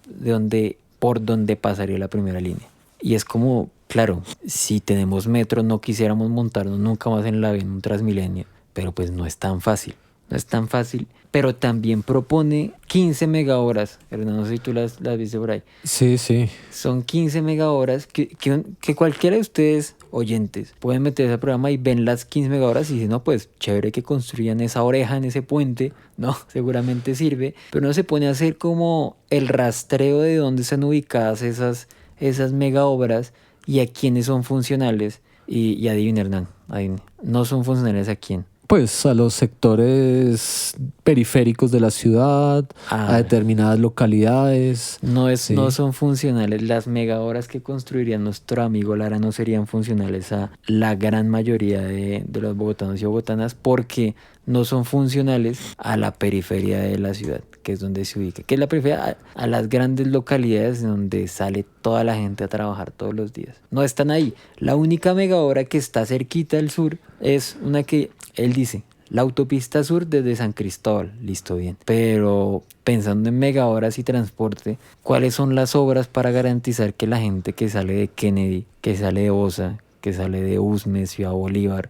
por donde pasaría la primera línea. Y es como, claro, si tenemos metro no quisiéramos montarnos nunca más en un Transmilenio, pero pues no es tan fácil. no es tan fácil, pero también propone 15 megahoras. Hernán, no sé si tú las viste por ahí. Sí, sí. Son 15 megahoras que cualquiera de ustedes oyentes pueden meterse al programa y ven las 15 megahoras y dicen, no, pues chévere que construyan esa oreja en ese puente, no, seguramente sirve, pero no se pone a hacer como el rastreo de dónde están ubicadas esas mega obras y a quiénes son funcionales. Y adivina, Hernán, adivine, no son funcionales a quién. Pues a los sectores periféricos de la ciudad, a determinadas localidades. Sí. No son funcionales. Las megahoras que construiría nuestro amigo Lara no serían funcionales a la gran mayoría de los bogotanos y bogotanas porque no son funcionales a la periferia de la ciudad, que es donde se ubica. ¿Qué es la periferia? A las grandes localidades donde sale toda la gente a trabajar todos los días. No están ahí. La única megahora que está cerquita al sur es una que él dice, la autopista sur desde San Cristóbal, listo, bien. Pero pensando en megahoras y transporte, ¿cuáles son las obras para garantizar que la gente que sale de Kennedy, que sale de Bosa, que sale de Usme, Ciudad Bolívar,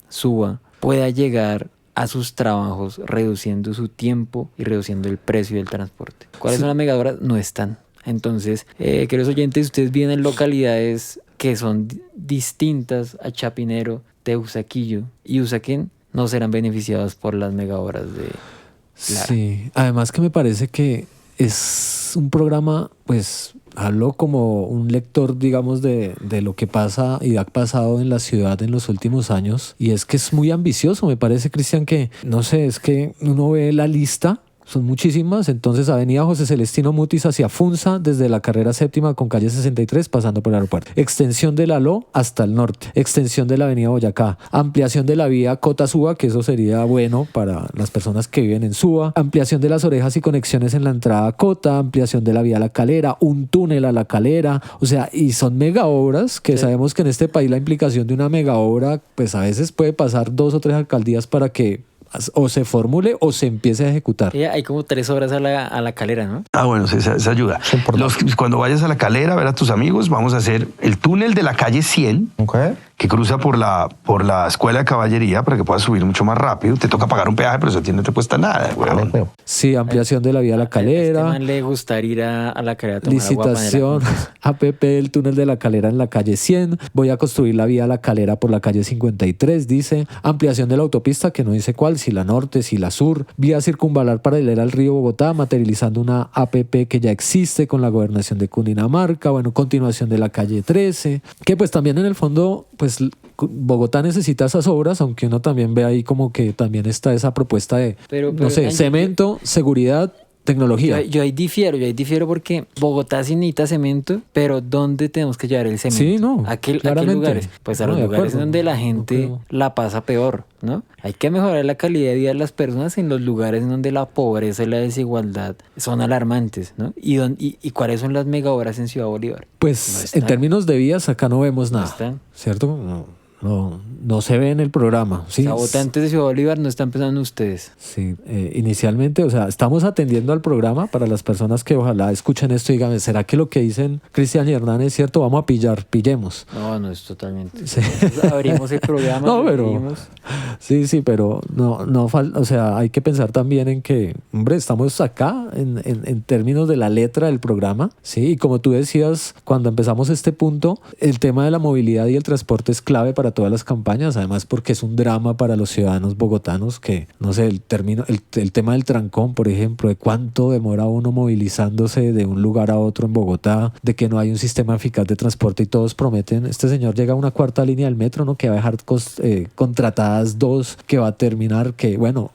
Suba, pueda llegar a sus trabajos reduciendo su tiempo y reduciendo el precio del transporte? ¿Cuáles son las megahoras? No están. Entonces, queridos oyentes, ustedes viven en localidades que son distintas a Chapinero, Teusaquillo y Usaquén, no serán beneficiados por las megahoras de Lara. Sí, además que me parece que es un programa, pues hablo como un lector, digamos, de lo que pasa y ha pasado en la ciudad en los últimos años, y es que es muy ambicioso, me parece, Cristian, que, no sé, es que uno ve la lista. Son muchísimas. Entonces, Avenida José Celestino Mutis hacia Funza, desde la carrera séptima con calle 63, pasando por el aeropuerto. Extensión de la LO hasta el norte. Extensión de la Avenida Boyacá. Ampliación de la vía Cota-Suba, que eso sería bueno para las personas que viven en Suba. Ampliación de las orejas y conexiones en la entrada a Cota. Ampliación de la vía La Calera. Un túnel a La Calera. O sea, y son mega obras que sabemos que en este país la implicación de una mega obra, pues a veces puede pasar 2 o 3 alcaldías para que o se formule o se empiece a ejecutar. Hay como 3 horas a la Calera, ¿no? Bueno, esa ayuda. Cuando vayas a La Calera a ver a tus amigos, vamos a hacer el túnel de la calle 100, que cruza por la escuela de caballería para que puedas subir mucho más rápido. Te toca pagar un peaje, pero eso a ti no te cuesta nada, weón. Sí, ampliación de la vía La Calera. A este man le gustaría ir a La Calera a tomar licitación, APP del túnel de La Calera en la calle 100. Voy a construir la vía La Calera por la calle 53, dice. Ampliación de la autopista, que no dice cuál, si la norte, si la sur. Vía circunvalar paralela al río Bogotá, materializando una APP que ya existe con la gobernación de Cundinamarca. Bueno, continuación de la calle 13, que pues también en el fondo, pues Bogotá necesita esas obras, aunque uno también ve ahí como que también está esa propuesta de, no sé, cemento, seguridad, tecnología. Yo ahí difiero porque Bogotá sí necesita cemento, pero ¿dónde tenemos que llevar el cemento? Sí, no, ¿A qué lugares? Pues a los lugares donde la gente la pasa peor, ¿no? Hay que mejorar la calidad de vida de las personas en los lugares donde la pobreza y la desigualdad son alarmantes, ¿no? ¿Y cuáles son las mega obras en Ciudad Bolívar? Pues en términos de vías acá no vemos nada, ¿cierto? No se ve en el programa. ¿Sí? Votantes de Ciudad Bolívar no están pensando ustedes. Sí, inicialmente, o sea, estamos atendiendo al programa para las personas que ojalá escuchen esto y digan, ¿será que lo que dicen Cristian y Hernán es cierto? Vamos a pillemos. No es totalmente. Sí. Abrimos el programa. No, pero sí, pero no falta, o sea, hay que pensar también en que, hombre, estamos acá en términos de la letra del programa, sí, y como tú decías cuando empezamos este punto, el tema de la movilidad y el transporte es clave para todas las campañas, además porque es un drama para los ciudadanos bogotanos que, no sé, el tema del trancón, por ejemplo, de cuánto demora uno movilizándose de un lugar a otro en Bogotá, de que no hay un sistema eficaz de transporte y todos prometen, este señor llega a una 4ª línea del metro, ¿no? Que va a dejar contratadas 2, que va a terminar, que bueno,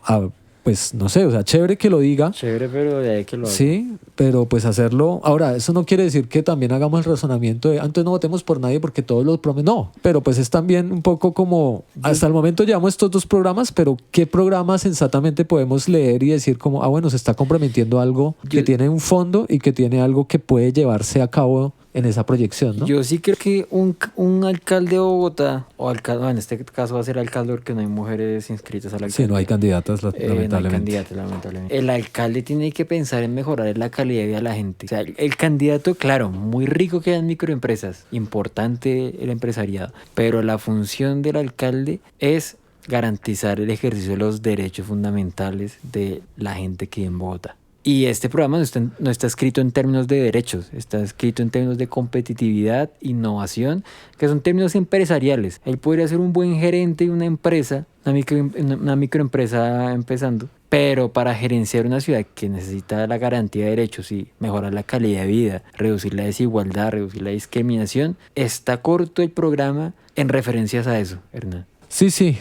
pues no sé, o sea, chévere que lo diga. Chévere, pero de ahí que lo haga. Sí, pero pues hacerlo. Ahora, eso no quiere decir que también hagamos el razonamiento de antes no votemos por nadie porque todos los prometen. No, pero pues es también un poco como, hasta el momento llevamos estos 2 programas, pero ¿qué programas sensatamente podemos leer y decir como, bueno, se está comprometiendo algo que tiene un fondo y que tiene algo que puede llevarse a cabo en esa proyección, ¿no? Yo sí creo que un alcalde de Bogotá, en este caso va a ser alcalde porque no hay mujeres inscritas a la alcaldía. Sí, no hay candidatas, lamentablemente. No hay candidatas, lamentablemente. El alcalde tiene que pensar en mejorar la calidad de vida de la gente. O sea, el candidato, claro, muy rico que hayan microempresas, importante el empresariado, pero la función del alcalde es garantizar el ejercicio de los derechos fundamentales de la gente que vive en Bogotá. Y este programa no está escrito en términos de derechos, está escrito en términos de competitividad, innovación, que son términos empresariales. Él podría ser un buen gerente de una empresa, una microempresa empezando, pero para gerenciar una ciudad que necesita la garantía de derechos y mejorar la calidad de vida, reducir la desigualdad, reducir la discriminación, está corto el programa en referencias a eso, Hernán. Sí,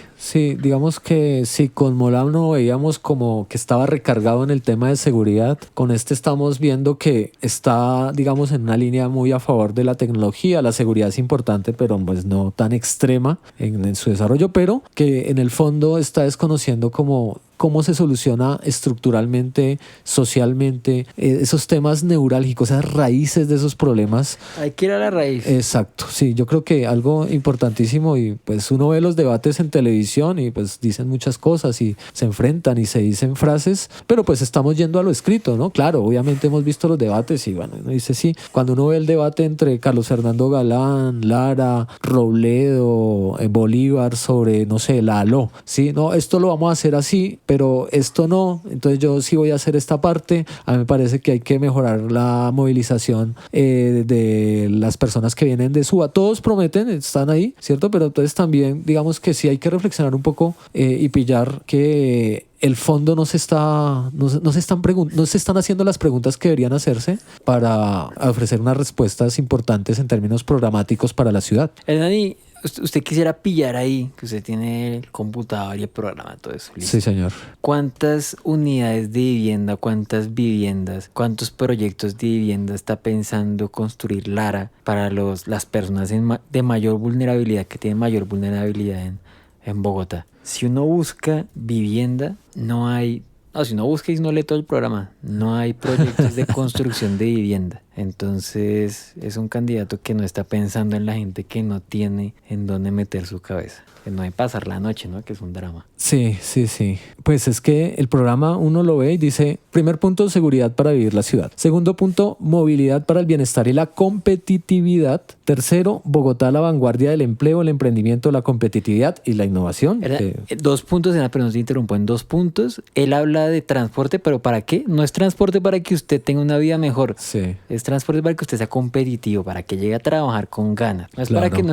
digamos que si con Molano veíamos como que estaba recargado en el tema de seguridad, con este estamos viendo que está, digamos, en una línea muy a favor de la tecnología. La seguridad es importante, pero pues no tan extrema en su desarrollo, pero que en el fondo está desconociendo cómo se soluciona estructuralmente, socialmente, esos temas neurálgicos, esas raíces de esos problemas. Hay que ir a la raíz. Exacto, sí, yo creo que algo importantísimo, y pues uno ve los debates en televisión y pues dicen muchas cosas y se enfrentan y se dicen frases, pero pues estamos yendo a lo escrito, ¿no? Claro, obviamente hemos visto los debates y bueno, uno dice sí, cuando uno ve el debate entre Carlos Fernando Galán, Lara, Robledo, Bolívar sobre, no sé, la ALO, sí, no, esto lo vamos a hacer así, pero esto no, entonces yo sí voy a hacer esta parte. A mí me parece que hay que mejorar la movilización de las personas que vienen de Suba. Todos prometen, están ahí, ¿cierto? Pero entonces también digamos que sí hay que reflexionar un poco y pillar que el fondo no se están haciendo las preguntas que deberían hacerse para ofrecer unas respuestas importantes en términos programáticos para la ciudad. Hernán, usted quisiera pillar ahí, que usted tiene el computador y el programa, todo eso. ¿Listo? Sí, señor. ¿Cuántas unidades de vivienda, cuántas viviendas, cuántos proyectos de vivienda está pensando construir Lara para las personas de mayor vulnerabilidad, que tienen mayor vulnerabilidad en Bogotá? Si uno busca vivienda, no hay... No, si uno busca y no lee todo el programa, no hay proyectos de construcción de vivienda. Entonces es un candidato que no está pensando en la gente que no tiene en dónde meter su cabeza. Que no hay pasar la noche, ¿no? Que es un drama. Sí. Pues es que el programa uno lo ve y dice, primer punto, seguridad para vivir la ciudad. Segundo punto, movilidad para el bienestar y la competitividad. Tercero, Bogotá a la vanguardia del empleo, el emprendimiento, la competitividad y la innovación. 2 puntos, perdón, se interrumpo, en 2 puntos. Él habla de transporte, pero ¿para qué? No es transporte para que usted tenga una vida mejor. Sí. Es transporte para que usted sea competitivo, para que llegue a trabajar con ganas. No es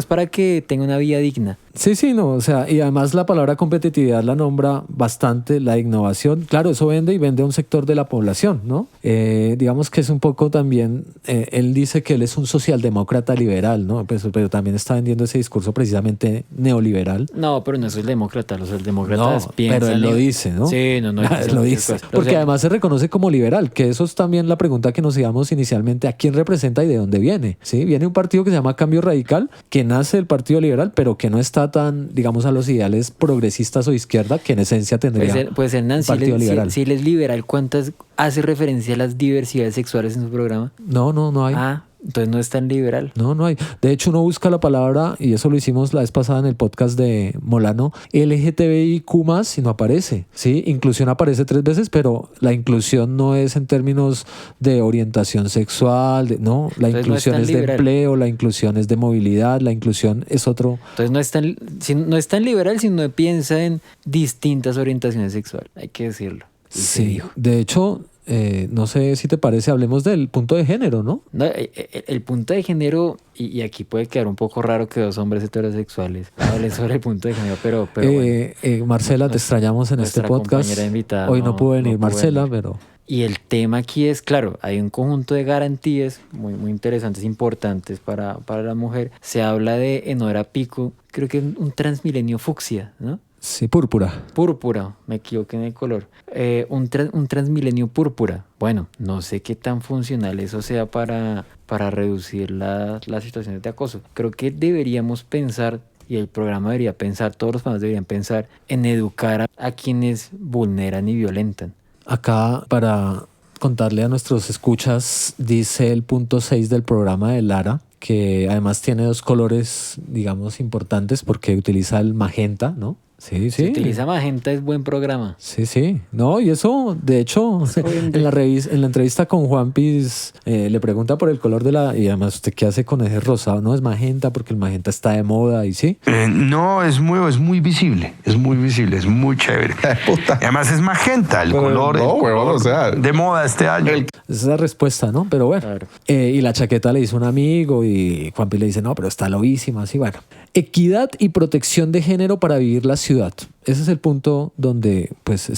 para que tenga una vida digna. Sí, no, o sea, y además la palabra competitividad la nombra bastante, la innovación. Claro, eso vende y vende a un sector de la población, ¿no? Digamos que es un poco también, él dice que él es un socialdemócrata liberal, ¿no? Pero también está vendiendo ese discurso precisamente neoliberal. No, pero no es el demócrata, los demócratas piensan... Pero él lo dice, ¿no? Sí, no. Él lo dice. Porque además se reconoce como liberal, que eso es también la pregunta que nos hacíamos inicialmente, ¿a quién representa y de dónde viene? ¿Sí? Viene un partido que se llama Cambio Radical, que nace del Partido Liberal, pero que no está tan, digamos, a los ideales progresistas o izquierda, que en esencia tendría pues Hernán, Partido Liberal. Si él es liberal, ¿cuántas hace referencia a las diversidades sexuales en su programa? No hay. Entonces no es tan liberal. No hay. De hecho, uno busca la palabra, y eso lo hicimos la vez pasada en el podcast de Molano, LGTBIQ+, y no aparece. Sí, inclusión aparece 3 veces, pero la inclusión no es en términos de orientación sexual, la entonces inclusión es de empleo, la inclusión es de movilidad, la inclusión es otro. Entonces no es tan liberal, sino piensa en distintas orientaciones sexuales, hay que decirlo. Sí, de hecho... no sé si te parece, hablemos del punto de género, ¿no? El punto de género, y aquí puede quedar un poco raro que 2 hombres heterosexuales hablen sobre el punto de género, pero bueno. Marcela, te extrañamos en este podcast. Hoy no pudo venir Marcela, pero... Y el tema aquí es, claro, hay un conjunto de garantías muy, muy interesantes, importantes para la mujer. Se habla de Enora Pico, creo que un Transmilenio fucsia, ¿no? Sí, púrpura, me equivoqué en el color. Un Transmilenio púrpura. Bueno, no sé qué tan funcional eso sea para reducir las situaciones de acoso. Creo que deberíamos pensar, y el programa debería pensar, todos los programas deberían pensar en educar a quienes vulneran y violentan. Acá, para contarle a nuestros escuchas, dice el punto 6 del programa de Lara, que además tiene 2 colores, digamos, importantes porque utiliza el magenta, ¿no? Sí, Si sí. utiliza magenta es buen programa. Sí, sí. No, y eso, de hecho, en la entrevista con Juan Piz, le pregunta por el color de la... Y además, ¿usted qué hace con ese rosado? No, es magenta porque el magenta está de moda y sí. No, es muy visible. Es muy chévere. Puta. Y además es magenta, el Pero color, no, el huevón, color o sea, de moda este año. Esa es la respuesta, ¿no? Pero bueno. Claro. Y la chaqueta le hizo un amigo y Juan Piz le dice, no, pero está lobísima, así bueno. Equidad y protección de género para vivir la ciudad. Ese es el punto donde pues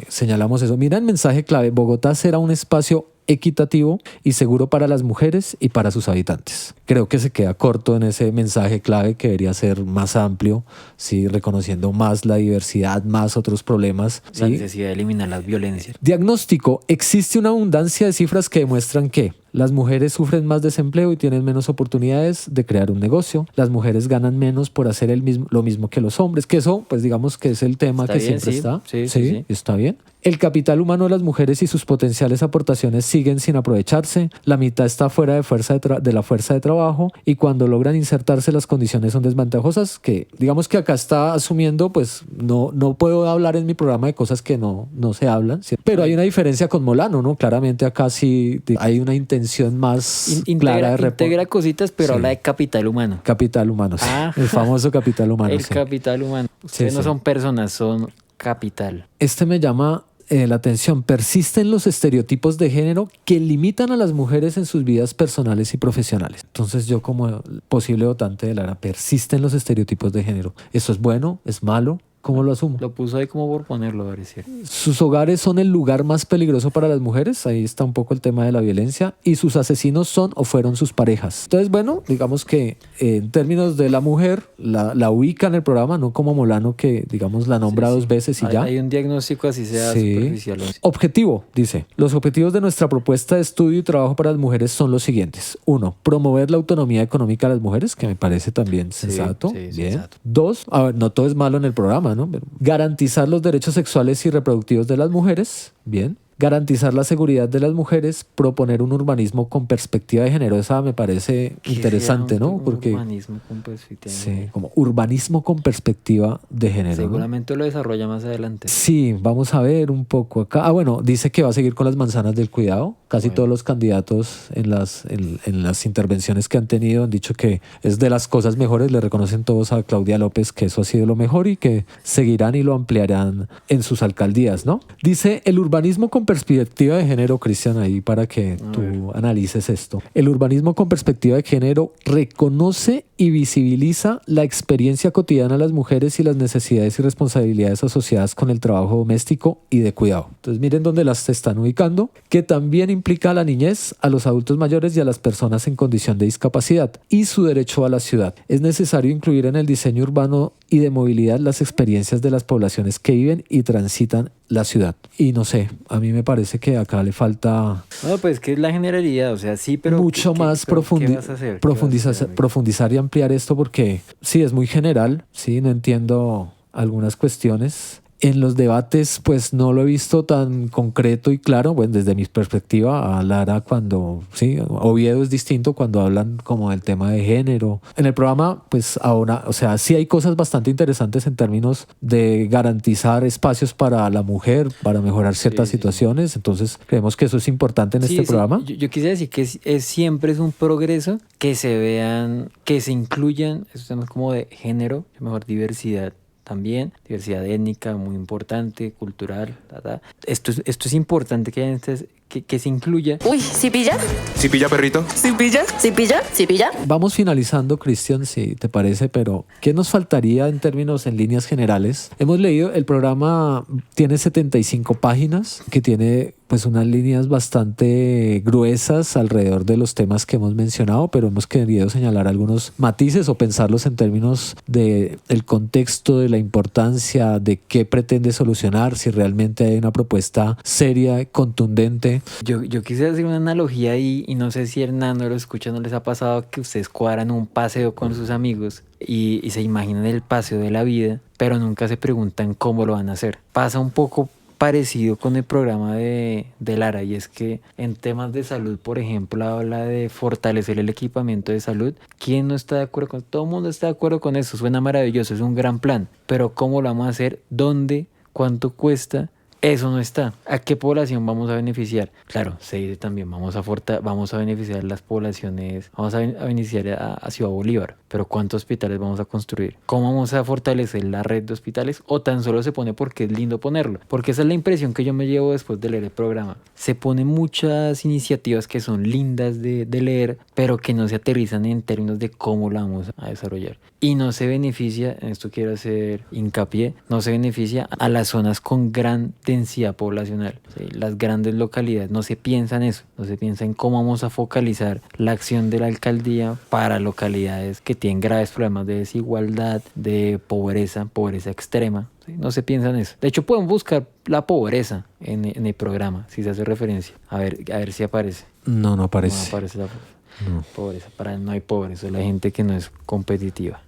señalamos eso. Mira el mensaje clave. Bogotá será un espacio equitativo y seguro para las mujeres y para sus habitantes. Creo que se queda corto en ese mensaje clave que debería ser más amplio, ¿sí? Reconociendo más la diversidad, más otros problemas. La ¿sí? necesidad de eliminar las violencias. Diagnóstico. Existe una abundancia de cifras que demuestran que las mujeres sufren más desempleo y tienen menos oportunidades de crear un negocio. Las mujeres ganan menos por hacer lo mismo que los hombres. Que eso, pues digamos que es el tema Está que bien, siempre sí. está. Sí. Está bien. El capital humano de las mujeres y sus potenciales aportaciones siguen sin aprovecharse. La mitad está fuera de la fuerza de trabajo y cuando logran insertarse las condiciones son desventajosas. Que digamos que acá está asumiendo, pues no puedo hablar en mi programa de cosas que no se hablan. ¿sí? Pero hay una diferencia con Molano, ¿no? Claramente acá sí hay una intención más clara de integra cositas, pero Sí. habla de capital humano. Capital humano, sí. Ah. El famoso capital humano. El sí. capital humano. Ustedes no sí. son personas, son capital. Este me llama la atención. Persisten los estereotipos de género que limitan a las mujeres en sus vidas personales y profesionales. Entonces yo como posible votante de Lara, persisten los estereotipos de género. ¿Eso es bueno? ¿Es malo? ¿Cómo lo asumo? Lo puso ahí como por ponerlo, pareciera. Sus hogares son el lugar más peligroso para las mujeres. Ahí está un poco el tema de la violencia. Y sus asesinos son o fueron sus parejas. Entonces, bueno, digamos que en términos de la mujer, la ubica en el programa, no como Molano que, digamos, la nombra dos veces y ya. Hay un diagnóstico así sea Sí. superficial. Objetivo, dice. Los objetivos de nuestra propuesta de estudio y trabajo para las mujeres son los siguientes. 1. Promover la autonomía económica de las mujeres, que me parece también sensato. sí, Bien. sensato. 2. A ver, no todo es malo en el programa, ¿no? Pero garantizar los derechos sexuales y reproductivos de las mujeres. Bien. Garantizar la seguridad de las mujeres, proponer un urbanismo con perspectiva de género. Esa me parece interesante, ¿no? Porque Urbanismo con perspectiva de sí, género. como urbanismo con perspectiva de género. ¿no? Seguramente lo desarrolla más adelante. Sí, vamos a ver un poco acá. Bueno, dice que va a seguir con las manzanas del cuidado. Casi Bueno. todos los candidatos en las intervenciones que han tenido han dicho que es de las cosas mejores. Le reconocen todos a Claudia López que eso ha sido lo mejor y que seguirán y lo ampliarán en sus alcaldías, ¿no? Dice el urbanismo con perspectiva de género, Cristian, ahí para que tú analices esto. El urbanismo con perspectiva de género reconoce y visibiliza la experiencia cotidiana de las mujeres y las necesidades y responsabilidades asociadas con el trabajo doméstico y de cuidado. Entonces miren dónde las están ubicando, que también implica a la niñez, a los adultos mayores y a las personas en condición de discapacidad y su derecho a la ciudad. Es necesario incluir en el diseño urbano y de movilidad las experiencias de las poblaciones que viven y transitan la ciudad. Y no sé, a mí me parece que acá le falta No, pues que es la generalidad, o sea, sí, pero mucho más pero ¿qué vas a hacer? ¿Qué vas a hacer, amigo? profundizar y ampliar esto porque sí, es muy general, sí, no entiendo algunas cuestiones. En los debates, pues no lo he visto tan concreto y claro, bueno, desde mi perspectiva, a Lara cuando, sí, Oviedo es distinto cuando hablan como del tema de género. En el programa, pues ahora, o sea, sí hay cosas bastante interesantes en términos de garantizar espacios para la mujer, para mejorar ciertas Sí. situaciones, entonces creemos que eso es importante en Sí, este sí. programa. Yo quisiera decir que siempre es un progreso que se vean, que se incluyan esos temas como de género, mejor diversidad también, diversidad étnica muy importante, cultural, Esto es importante que se incluya. Uy, ¿sí pilla? ¿Sí pilla, perrito? ¿Sí pilla? ¿Sí pilla? ¿Sí pilla? Vamos finalizando, Cristian, si te parece, pero ¿qué nos faltaría en términos, en líneas generales? Hemos leído, el programa tiene 75 páginas, que tiene pues unas líneas bastante gruesas alrededor de los temas que hemos mencionado, pero hemos querido señalar algunos matices o pensarlos en términos de el contexto, de la importancia, de qué pretende solucionar, si realmente hay una propuesta seria, contundente. Yo quisiera hacer una analogía ahí y no sé si Hernán no lo escucha, no les ha pasado que ustedes cuadran un paseo con sus amigos y se imaginan el paseo de la vida, pero nunca se preguntan cómo lo van a hacer. Pasa un poco parecido con el programa de Lara, y es que en temas de salud, por ejemplo, habla de fortalecer el equipamiento de salud. ¿Quién no está de acuerdo con eso? Todo el mundo está de acuerdo con eso, suena maravilloso, es un gran plan, pero ¿cómo lo vamos a hacer? ¿Dónde? ¿Cuánto cuesta? Eso no está. ¿A qué población vamos a beneficiar? Claro, se dice también, vamos a beneficiar las poblaciones, vamos a beneficiar a Ciudad Bolívar, pero ¿cuántos hospitales vamos a construir? ¿Cómo vamos a fortalecer la red de hospitales? ¿O tan solo se pone porque es lindo ponerlo? Porque esa es la impresión que yo me llevo después de leer el programa. Se ponen muchas iniciativas que son lindas de leer, pero que no se aterrizan en términos de cómo la vamos a desarrollar. Y no se beneficia, en esto quiero hacer hincapié, no se beneficia a las zonas con gran densidad poblacional, ¿sí? Las grandes localidades, no se piensa en eso, no se piensa en cómo vamos a focalizar la acción de la alcaldía para localidades que tienen graves problemas de desigualdad, de pobreza extrema, ¿sí? No se piensa en eso. De hecho, pueden buscar la pobreza en el programa, si se hace referencia, a ver si aparece. No aparece. No aparece la pobreza, no hay pobreza, solo hay gente que no es competitiva.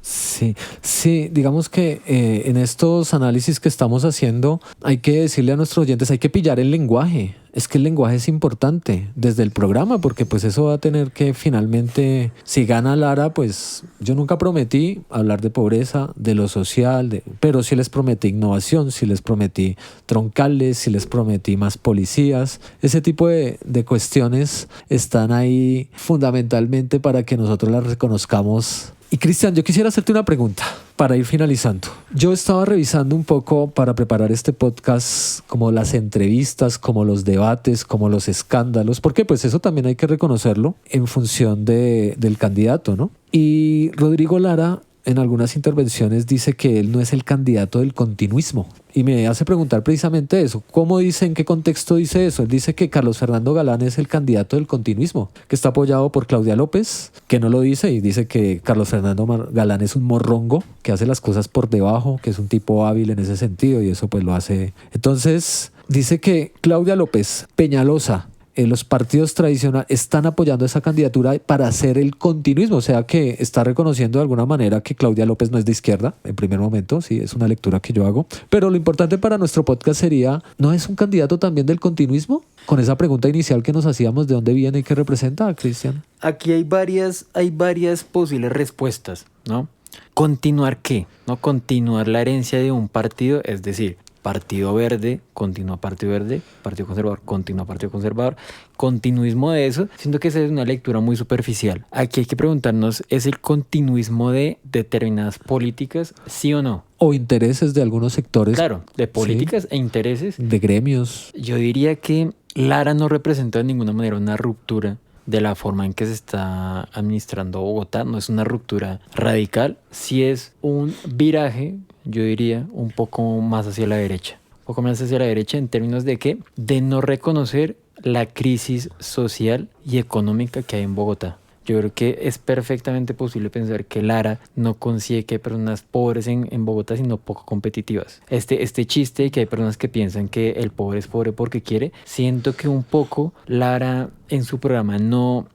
Sí, digamos que en estos análisis que estamos haciendo hay que decirle a nuestros oyentes, hay que pillar el lenguaje. Es que el lenguaje es importante desde el programa, porque pues eso va a tener que finalmente, si gana Lara, pues yo nunca prometí hablar de pobreza, de lo social, pero sí les prometí innovación, sí les prometí troncales, sí les prometí más policías. Ese tipo de cuestiones están ahí fundamentalmente para que nosotros las reconozcamos. Y Cristian, yo quisiera hacerte una pregunta para ir finalizando. Yo estaba revisando un poco para preparar este podcast, como las entrevistas, como los debates, como los escándalos, porque pues eso también hay que reconocerlo en función del candidato, ¿no? Y Rodrigo Lara en algunas intervenciones dice que él no es el candidato del continuismo. Y me hace preguntar precisamente eso. ¿Cómo dice, en qué contexto dice eso? Él dice que Carlos Fernando Galán es el candidato del continuismo, que está apoyado por Claudia López, que no lo dice, y dice que Carlos Fernando Galán es un morrongo, que hace las cosas por debajo, que es un tipo hábil en ese sentido, y eso pues lo hace. Entonces dice que Claudia López, Peñalosa, los partidos tradicionales están apoyando esa candidatura para hacer el continuismo, o sea que está reconociendo de alguna manera que Claudia López no es de izquierda, en primer momento, sí, es una lectura que yo hago, pero lo importante para nuestro podcast sería, ¿no es un candidato también del continuismo? Con esa pregunta inicial que nos hacíamos, ¿de dónde viene y qué representa, Cristian? Aquí hay varias posibles respuestas, ¿no? ¿Continuar qué? ¿No? Continuar la herencia de un partido, es decir, Partido Verde, continúa Partido Verde, Partido Conservador, continúa Partido Conservador, continuismo de eso. Siento que esa es una lectura muy superficial. Aquí hay que preguntarnos, ¿es el continuismo de determinadas políticas, sí o no? O intereses de algunos sectores. Claro, de políticas, sí, e intereses. De gremios. Yo diría que Lara no representa de ninguna manera una ruptura de la forma en que se está administrando Bogotá. No es una ruptura radical, sí es un viraje, yo diría, un poco más hacia la derecha. Un poco más hacia la derecha en términos de que, de no reconocer la crisis social y económica que hay en Bogotá. Yo creo que es perfectamente posible pensar que Lara no consigue que hay personas pobres en Bogotá, sino poco competitivas. Este chiste de que hay personas que piensan que el pobre es pobre porque quiere, siento que un poco Lara en su programa no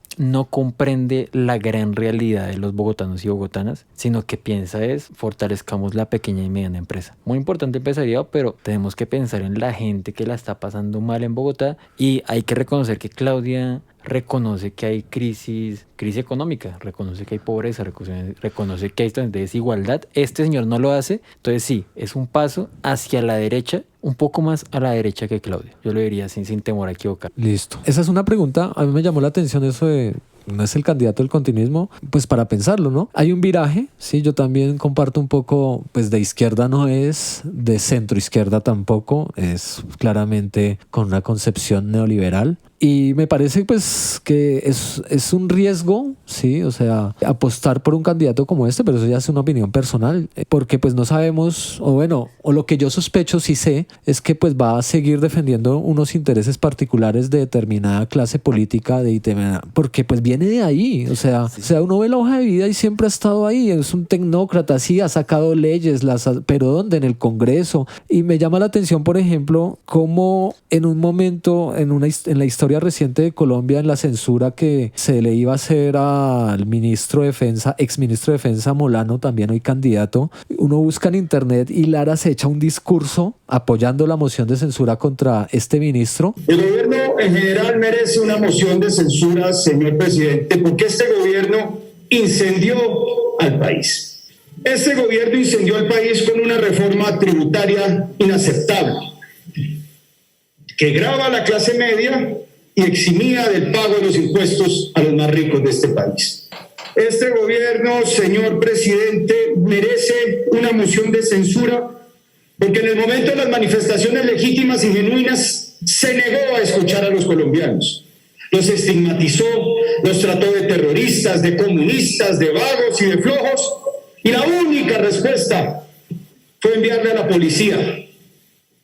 comprende la gran realidad de los bogotanos y bogotanas, sino que piensa es fortalezcamos la pequeña y mediana empresa. Muy importante empresariado, pero tenemos que pensar en la gente que la está pasando mal en Bogotá, y hay que reconocer que Claudia reconoce que hay crisis económica, reconoce que hay pobreza, reconoce que hay desigualdad. Este señor no lo hace, entonces sí, es un paso hacia la derecha, un poco más a la derecha que Claudia. Yo lo diría sin temor a equivocar. Listo. Esa es una pregunta, a mí me llamó la atención eso de no es el candidato del continuismo, pues para pensarlo, ¿no? Hay un viraje, sí, yo también comparto un poco, pues de izquierda no es, de centro izquierda tampoco, es claramente con una concepción neoliberal. Y me parece pues que es un riesgo, sí, o sea, apostar por un candidato como este, pero eso ya es una opinión personal, porque pues no sabemos, o lo que yo sospecho, sí sé, es que pues va a seguir defendiendo unos intereses particulares de determinada clase política, porque pues viene de ahí, o sea, uno ve la hoja de vida y siempre ha estado ahí, es un tecnócrata, sí, ha sacado leyes, pero ¿dónde? En el Congreso. Y me llama la atención, por ejemplo, cómo en un momento, en la historia historia reciente de Colombia en la censura que se le iba a hacer al ministro de Defensa, exministro de Defensa Molano, también hoy candidato, uno busca en internet y Lara se echa un discurso apoyando la moción de censura contra este ministro. El gobierno en general merece una moción de censura, señor presidente, porque este gobierno incendió al país. Este gobierno incendió al país con una reforma tributaria inaceptable, que grava a la clase media y eximía del pago de los impuestos a los más ricos de este país. Este gobierno, señor presidente, merece una moción de censura porque en el momento de las manifestaciones legítimas y genuinas se negó a escuchar a los colombianos. Los estigmatizó, los trató de terroristas, de comunistas, de vagos y de flojos, y la única respuesta fue enviarle a la policía,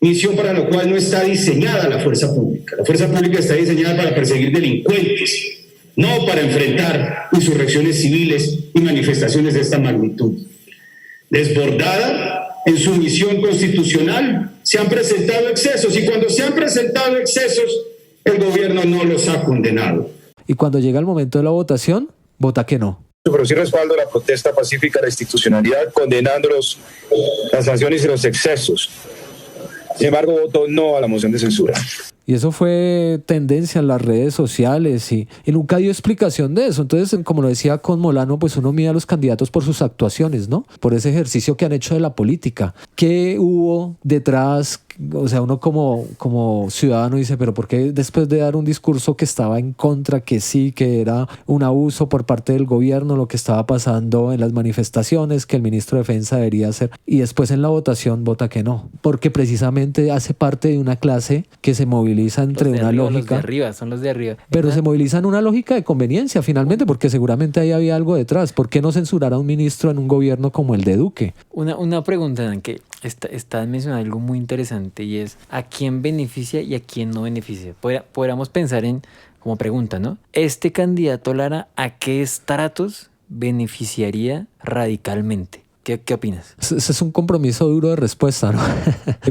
misión para la cual no está diseñada la fuerza pública. La fuerza pública está diseñada para perseguir delincuentes, no para enfrentar insurrecciones civiles y manifestaciones de esta magnitud. Desbordada en su misión constitucional, se han presentado excesos, y cuando se han presentado excesos, el gobierno no los ha condenado. Y cuando llega el momento de la votación, vota que no. Pero sí respaldo la protesta pacífica, la institucionalidad, condenando las sanciones y los excesos. Sin embargo, voto no a la moción de censura. Y eso fue tendencia en las redes sociales y nunca dio explicación de eso. Entonces, como lo decía con Molano, pues uno mira a los candidatos por sus actuaciones, ¿no? Por ese ejercicio que han hecho de la política. ¿Qué hubo detrás? O sea, uno como ciudadano dice, pero ¿por qué después de dar un discurso que estaba en contra, que sí, que era un abuso por parte del gobierno, lo que estaba pasando en las manifestaciones, que el ministro de Defensa debería hacer, y después en la votación vota que no? Porque precisamente hace parte de una clase que se moviliza entre una lógica... Los de arriba, son los de arriba. Pero se moviliza en una lógica de conveniencia finalmente, porque seguramente ahí había algo detrás. ¿Por qué no censurar a un ministro en un gobierno como el de Duque? Una pregunta, que está mencionando algo muy interesante, y es ¿a quién beneficia y a quién no beneficia? Podríamos pensar en, como pregunta, ¿no? ¿Este candidato Lara a qué estratos beneficiaría radicalmente? ¿Qué opinas? Ese es un compromiso duro de respuesta, ¿no?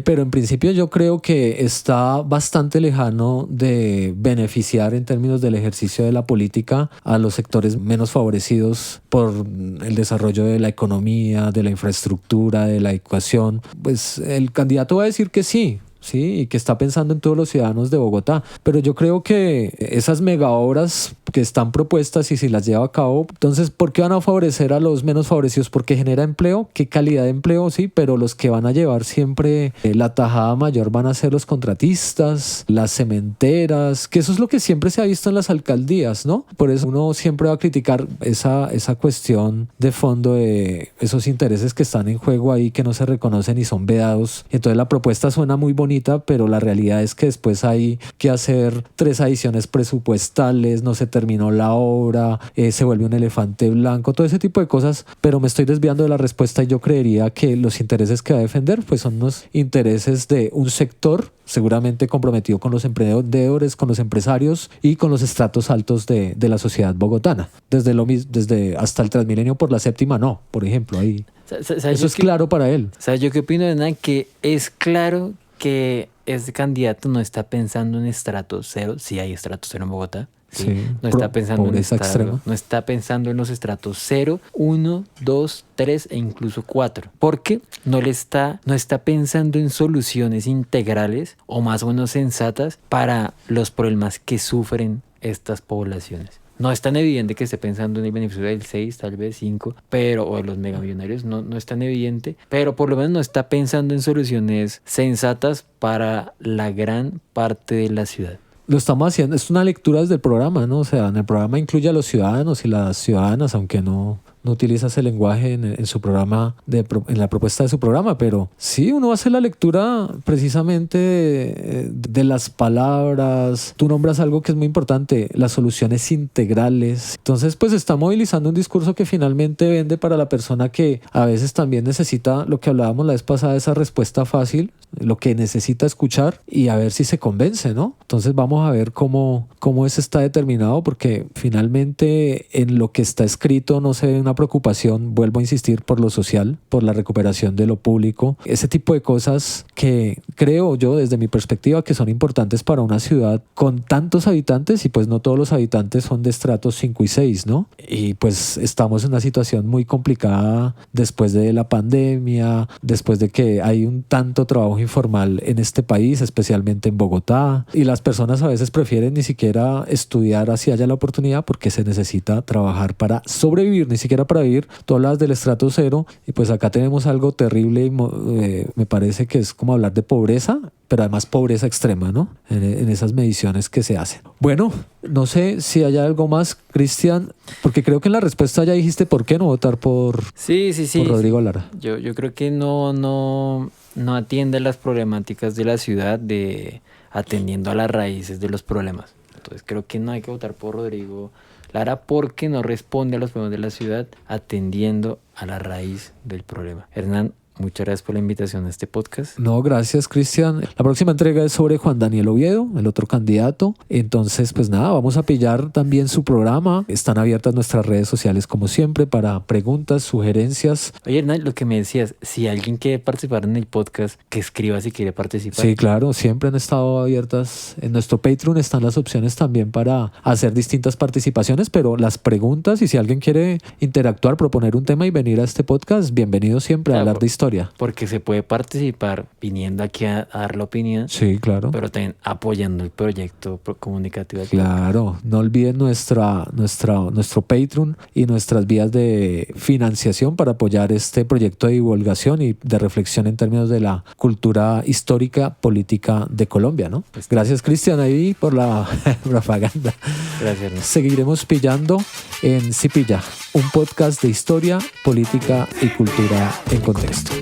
Pero en principio yo creo que está bastante lejano de beneficiar en términos del ejercicio de la política a los sectores menos favorecidos por el desarrollo de la economía, de la infraestructura, de la educación. Pues el candidato va a decir que sí, y que está pensando en todos los ciudadanos de Bogotá, pero yo creo que esas megaobras que están propuestas, y si las lleva a cabo, entonces ¿por qué van a favorecer a los menos favorecidos? Porque genera empleo, qué calidad de empleo, sí, pero los que van a llevar siempre la tajada mayor van a ser los contratistas, las cementeras, que eso es lo que siempre se ha visto en las alcaldías, ¿no? Por eso uno siempre va a criticar esa cuestión de fondo de esos intereses que están en juego ahí, que no se reconocen y son vedados. Entonces la propuesta suena muy bonita, pero la realidad es que después hay que hacer 3 adiciones presupuestales, no se terminó la obra, se vuelve un elefante blanco, todo ese tipo de cosas, pero me estoy desviando de la respuesta, y yo creería que los intereses que va a defender pues son los intereses de un sector seguramente comprometido con los emprendedores, con los empresarios y con los estratos altos de la sociedad bogotana. Desde hasta el Transmilenio por la Séptima, no, por ejemplo, ahí. Eso es claro para él. ¿Sabes yo qué opino, Ana? Que es claro que este candidato no está pensando en estrato cero, si hay estrato cero en Bogotá. Sí, no está pensando no está pensando en los estratos 0, 1, 2, 3 e incluso 4, porque no está pensando en soluciones integrales o más o menos sensatas para los problemas que sufren estas poblaciones. No es tan evidente que esté pensando en el beneficio del 6, tal vez 5, o de los megamillonarios, no es tan evidente, pero por lo menos no está pensando en soluciones sensatas para la gran parte de la ciudad. Lo estamos haciendo, es una lectura desde el programa, ¿no? O sea, en el programa incluye a los ciudadanos y las ciudadanas, aunque no utiliza ese lenguaje en su programa, en la propuesta de su programa, pero sí, uno hace la lectura precisamente de las palabras. Tú nombras algo que es muy importante, las soluciones integrales. Entonces, pues está movilizando un discurso que finalmente vende para la persona que a veces también necesita lo que hablábamos la vez pasada, esa respuesta fácil. lo que necesita escuchar y a ver si se convence, ¿no? Entonces vamos a ver cómo eso está determinado, porque finalmente en lo que está escrito no se ve una preocupación, vuelvo a insistir, por lo social, por la recuperación de lo público, ese tipo de cosas que creo yo desde mi perspectiva que son importantes para una ciudad con tantos habitantes, y pues no todos los habitantes son de estratos 5 y 6, ¿no? Y pues estamos en una situación muy complicada después de la pandemia, después de que hay un tanto trabajo informal en este país, especialmente en Bogotá, y las personas a veces prefieren ni siquiera estudiar así haya la oportunidad, porque se necesita trabajar para sobrevivir, ni siquiera para vivir. Tú hablas del estrato 0 y pues acá tenemos algo terrible y me parece que es como hablar de pobreza, pero además pobreza extrema, ¿no? En esas mediciones que se hacen. Bueno, no sé si hay algo más, Cristian, porque creo que en la respuesta ya dijiste por qué no votar por Rodrigo Lara. Yo creo que no atiende las problemáticas de la ciudad atendiendo a las raíces de los problemas. Entonces creo que no hay que votar por Rodrigo Lara porque no responde a los problemas de la ciudad atendiendo a la raíz del problema. Hernán, muchas gracias por la invitación a este podcast. No, gracias, Cristian. La próxima entrega es sobre Juan Daniel Oviedo, el otro candidato. Entonces, pues nada, vamos a pillar también su programa. Están abiertas nuestras redes sociales como siempre para preguntas, sugerencias. Oye, Hernán, lo que me decías, si alguien quiere participar en el podcast, que escriba si quiere participar. Sí, claro, siempre han estado abiertas. En nuestro Patreon están las opciones también para hacer distintas participaciones, pero las preguntas, y si alguien quiere interactuar, proponer un tema y venir a este podcast, bienvenido siempre a hablar de historia. Porque se puede participar viniendo aquí a dar la opinión. Sí, claro. Pero también apoyando el proyecto comunicativo. Claro, no olviden nuestro Patreon y nuestras vías de financiación para apoyar este proyecto de divulgación y de reflexión en términos de la cultura histórica, política de Colombia, ¿no? Pues gracias, Cristian, ahí por la propaganda. Gracias, Hernán. Seguiremos pillando en Si Pilla, un podcast de historia, política y cultura en contexto.